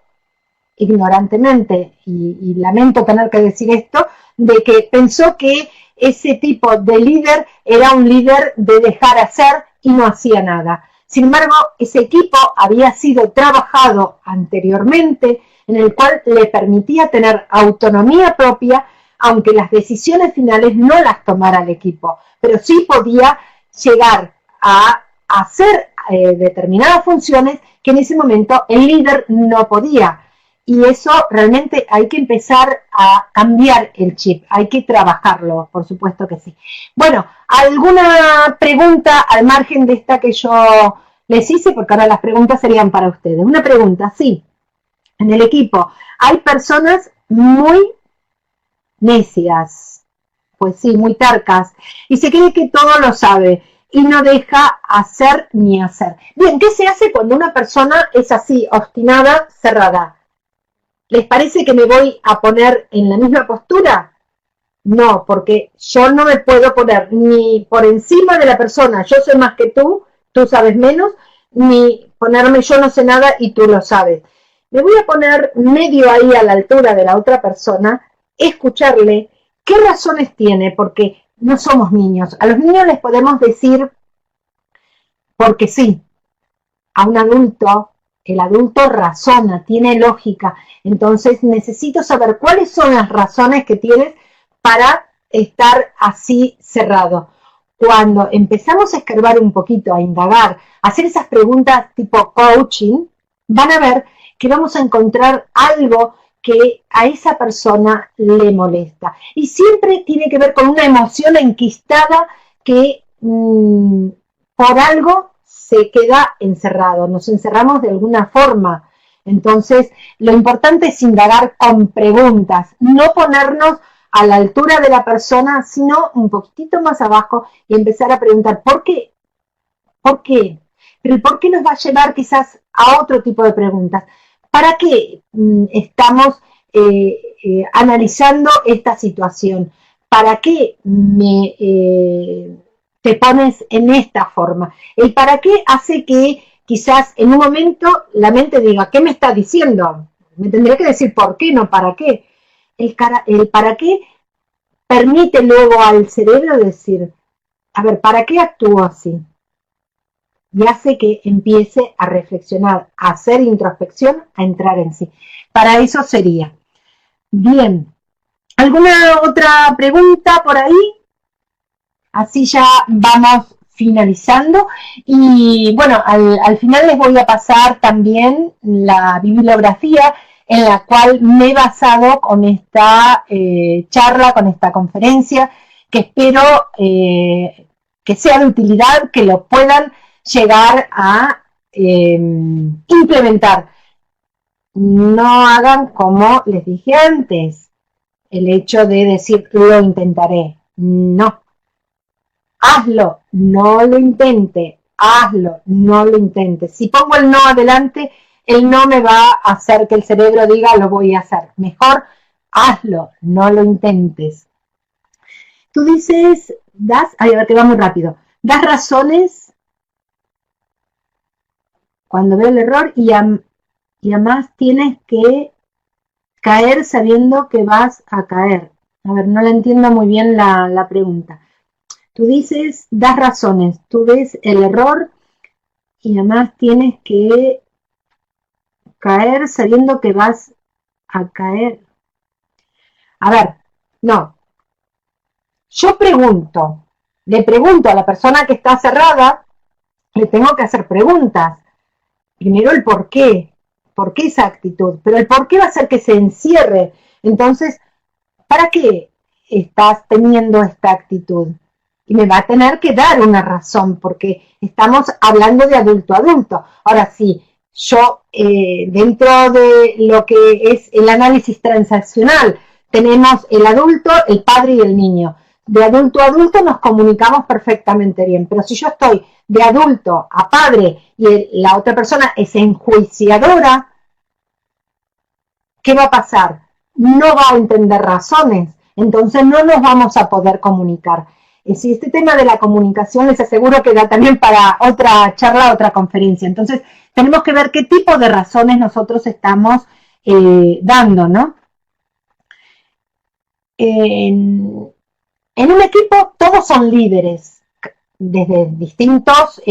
ignorantemente, y lamento tener que decir esto, de que pensó que ese tipo de líder era un líder de dejar hacer y no hacía nada. Sin embargo, ese equipo había sido trabajado anteriormente, en el cual le permitía tener autonomía propia, aunque las decisiones finales no las tomara el equipo, pero sí podía llegar a hacer determinadas funciones que en ese momento el líder no podía. Y eso realmente hay que empezar a cambiar el chip, hay que trabajarlo, por supuesto que sí. Bueno, ¿alguna pregunta al margen de esta que yo les hice? Porque ahora las preguntas serían para ustedes. Una pregunta, sí, en el equipo hay personas muy necias, pues sí, muy tercas, y se cree que todo lo sabe y no deja hacer ni hacer. Bien, ¿qué se hace cuando una persona es así, obstinada, cerrada? ¿Les parece que me voy a poner en la misma postura? No, porque yo no me puedo poner ni por encima de la persona, yo sé más que tú sabes menos, ni ponerme yo no sé nada y tú lo sabes. Me voy a poner medio ahí a la altura de la otra persona, escucharle qué razones tiene, porque no somos niños. A los niños les podemos decir porque sí. A un adulto, el adulto razona, tiene lógica. Entonces necesito saber cuáles son las razones que tienes para estar así cerrado. Cuando empezamos a escarbar un poquito, a indagar, a hacer esas preguntas tipo coaching, van a ver que vamos a encontrar algo que a esa persona le molesta. Y siempre tiene que ver con una emoción enquistada que por algo se queda encerrado, nos encerramos de alguna forma. Entonces, lo importante es indagar con preguntas, no ponernos a la altura de la persona, sino un poquitito más abajo y empezar a preguntar, ¿por qué? ¿Por qué? Pero el por qué nos va a llevar quizás a otro tipo de preguntas. ¿Para qué estamos analizando esta situación? ¿Para qué te pones en esta forma? El para qué hace que quizás en un momento la mente diga, ¿qué me está diciendo? Me tendría que decir por qué, no para qué. El para qué permite luego al cerebro decir, a ver, ¿para qué actúo así? Y hace que empiece a reflexionar, a hacer introspección, a entrar en sí. Para eso sería. Bien. ¿Alguna otra pregunta por ahí? Así ya vamos finalizando. Y bueno, al final les voy a pasar también la bibliografía en la cual me he basado con esta charla, con esta conferencia, que espero que sea de utilidad, que lo puedan llegar a implementar. No hagan como les dije antes, el hecho de decir lo intentaré. No. Hazlo, no lo intente. Hazlo, no lo intente. Si pongo el no adelante, el no me va a hacer que el cerebro diga lo voy a hacer. Mejor hazlo, no lo intentes. Tú dices, a ver, que va muy rápido. Das razones cuando veo el error y además tienes que caer sabiendo que vas a caer. A ver, no la entiendo muy bien la pregunta. Tú dices, das razones, tú ves el error y además tienes que caer sabiendo que vas a caer. A ver, no. Yo le pregunto a la persona que está cerrada, le tengo que hacer preguntas. Primero el por qué esa actitud, pero el por qué va a hacer que se encierre. Entonces, ¿para qué estás teniendo esta actitud? Y me va a tener que dar una razón, porque estamos hablando de adulto a adulto. Ahora sí, yo dentro de lo que es el análisis transaccional, tenemos el adulto, el padre y el niño. De adulto a adulto nos comunicamos perfectamente bien, pero si yo estoy de adulto a padre y la otra persona es enjuiciadora, ¿qué va a pasar? No va a entender razones, entonces no nos vamos a poder comunicar. Si este tema de la comunicación les aseguro que da también para otra charla, otra conferencia. Entonces tenemos que ver qué tipo de razones nosotros estamos dando, ¿no? En un equipo todos son líderes, desde distintos,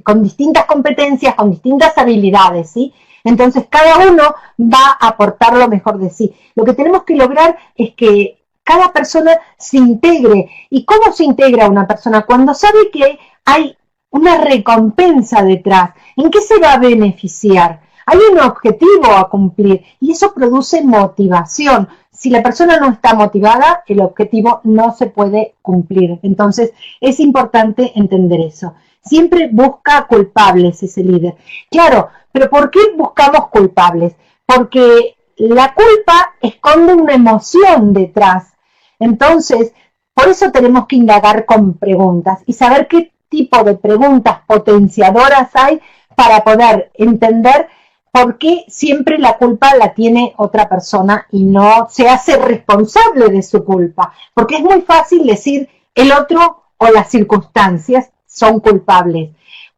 con distintas competencias, con distintas habilidades, ¿sí? Entonces cada uno va a aportar lo mejor de sí. Lo que tenemos que lograr es que cada persona se integre. ¿Y cómo se integra una persona? Cuando sabe que hay una recompensa detrás. ¿En qué se va a beneficiar? Hay un objetivo a cumplir y eso produce motivación. Si la persona no está motivada, el objetivo no se puede cumplir. Entonces, es importante entender eso. Siempre busca culpables ese líder. Claro, pero ¿por qué buscamos culpables? Porque la culpa esconde una emoción detrás. Entonces, por eso tenemos que indagar con preguntas y saber qué tipo de preguntas potenciadoras hay para poder entender por qué siempre la culpa la tiene otra persona y no se hace responsable de su culpa. Porque es muy fácil decir el otro o las circunstancias son culpables.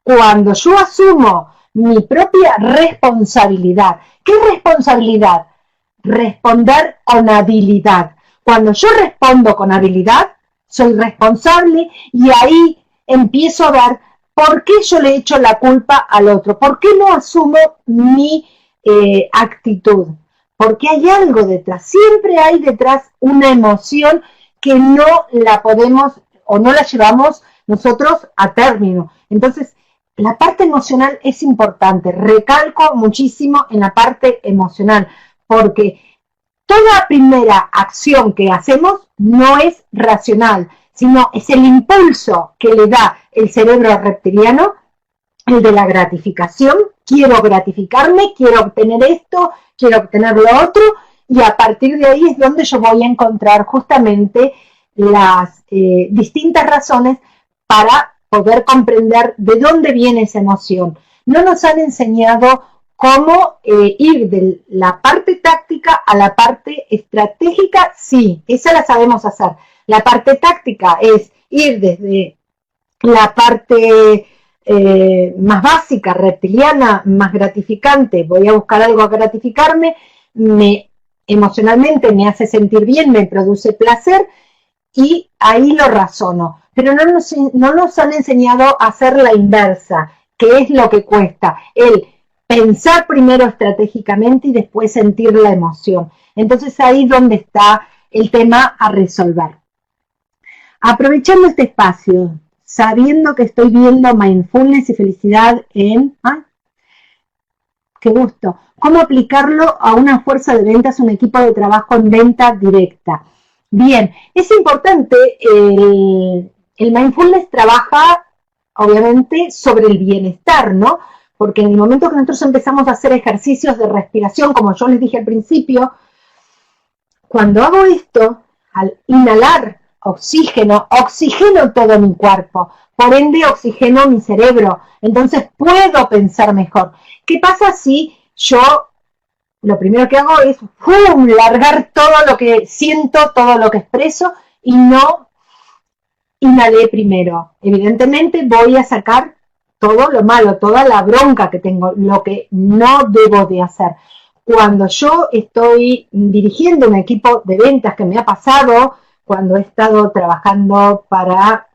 Cuando yo asumo mi propia responsabilidad, ¿qué es responsabilidad? Responder con habilidad. Cuando yo respondo con habilidad, soy responsable y ahí empiezo a ver por qué yo le echo la culpa al otro, por qué no asumo mi actitud, porque hay algo detrás, siempre hay detrás una emoción que no la podemos o no la llevamos nosotros a término. Entonces, la parte emocional es importante, recalco muchísimo en la parte emocional, porque toda primera acción que hacemos no es racional, sino es el impulso que le da el cerebro reptiliano, el de la gratificación. Quiero gratificarme, quiero obtener esto, quiero obtener lo otro, y a partir de ahí es donde yo voy a encontrar justamente las distintas razones para poder comprender de dónde viene esa emoción. No nos han enseñado cómo ir de la parte táctica a la parte estratégica. Sí, esa la sabemos hacer. La parte táctica es ir desde la parte más básica, reptiliana, más gratificante, voy a buscar algo a gratificarme, emocionalmente me hace sentir bien, me produce placer y ahí lo razono. Pero no nos han enseñado a hacer la inversa, que es lo que cuesta, el pensar primero estratégicamente y después sentir la emoción. Entonces ahí es donde está el tema a resolver. Aprovechando este espacio, sabiendo que estoy viendo mindfulness y felicidad en... ¡Ay! ¡Qué gusto! ¿Cómo aplicarlo a una fuerza de ventas, un equipo de trabajo en venta directa? Bien, es importante, el mindfulness trabaja obviamente sobre el bienestar, ¿no? Porque en el momento que nosotros empezamos a hacer ejercicios de respiración, como yo les dije al principio, cuando hago esto, al inhalar oxígeno todo mi cuerpo, por ende oxigeno mi cerebro, entonces puedo pensar mejor. ¿Qué pasa si yo lo primero que hago es largar todo lo que siento, todo lo que expreso y no inhalé primero? Evidentemente voy a sacar todo lo malo, toda la bronca que tengo, lo que no debo de hacer. Cuando yo estoy dirigiendo un equipo de ventas, que me ha pasado cuando he estado trabajando para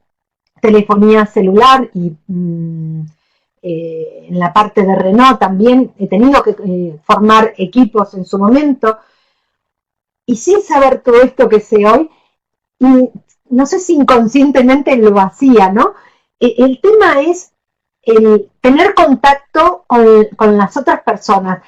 telefonía celular y en la parte de Renault también he tenido que formar equipos en su momento, y sin saber todo esto que sé hoy, no sé si inconscientemente lo hacía, ¿no? El tema es el tener contacto con las otras personas,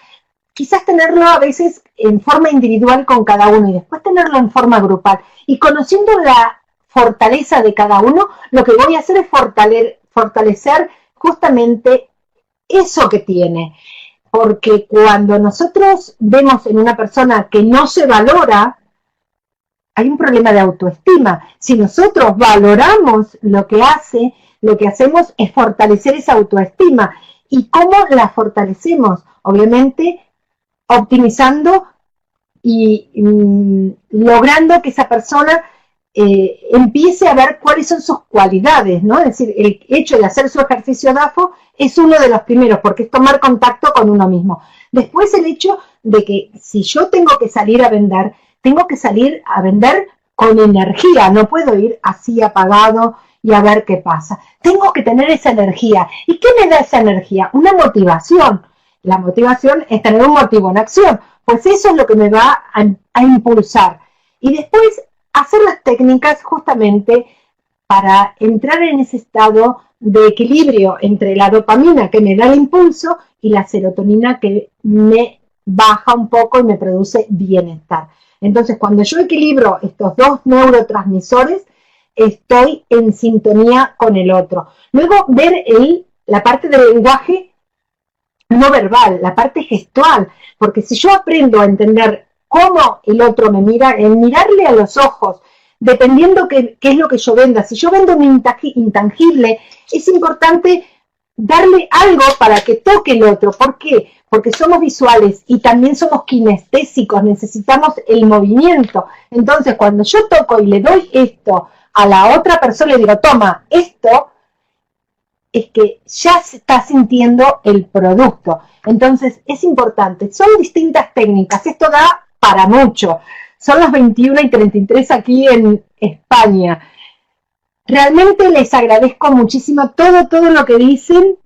quizás tenerlo a veces en forma individual con cada uno y después tenerlo en forma grupal. Y conociendo la fortaleza de cada uno, lo que voy a hacer es fortalecer justamente eso que tiene. Porque cuando nosotros vemos en una persona que no se valora, hay un problema de autoestima. Si nosotros valoramos lo que hace, lo que hacemos es fortalecer esa autoestima. ¿Y cómo la fortalecemos? Obviamente optimizando y logrando que esa persona empiece a ver cuáles son sus cualidades, ¿no? Es decir, el hecho de hacer su ejercicio DAFO es uno de los primeros, porque es tomar contacto con uno mismo. Después el hecho de que si yo tengo que salir a vender, tengo que salir a vender con energía, no puedo ir así apagado y a ver qué pasa. Tengo que tener esa energía. ¿Y qué me da esa energía? Una motivación. La motivación es tener un motivo en acción, pues eso es lo que me va a impulsar. Y después hacer las técnicas justamente para entrar en ese estado de equilibrio entre la dopamina que me da el impulso y la serotonina que me baja un poco y me produce bienestar. Entonces, cuando yo equilibro estos dos neurotransmisores, estoy en sintonía con el otro. Luego, ver la parte del lenguaje no verbal, la parte gestual, porque si yo aprendo a entender cómo el otro me mira, en mirarle a los ojos, dependiendo qué es lo que yo venda. Si yo vendo un intangible, es importante darle algo para que toque el otro. ¿Por qué? Porque somos visuales y también somos kinestésicos, necesitamos el movimiento. Entonces, cuando yo toco y le doy esto a la otra persona, le digo, toma, esto, es que ya se está sintiendo el producto. Entonces, es importante. Son distintas técnicas. Esto da para mucho. Son las 21:33 aquí en España. Realmente les agradezco muchísimo todo lo que dicen.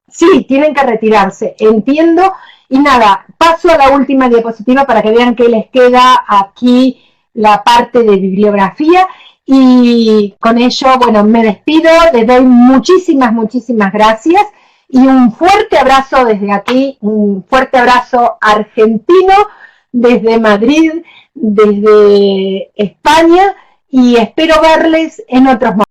Sí, tienen que retirarse, entiendo. Y nada, paso a la última diapositiva para que vean que les queda aquí la parte de bibliografía. Y con ello, bueno, me despido, les doy muchísimas gracias y un fuerte abrazo desde aquí, un fuerte abrazo argentino, desde Madrid, desde España, y espero verles en otros momentos.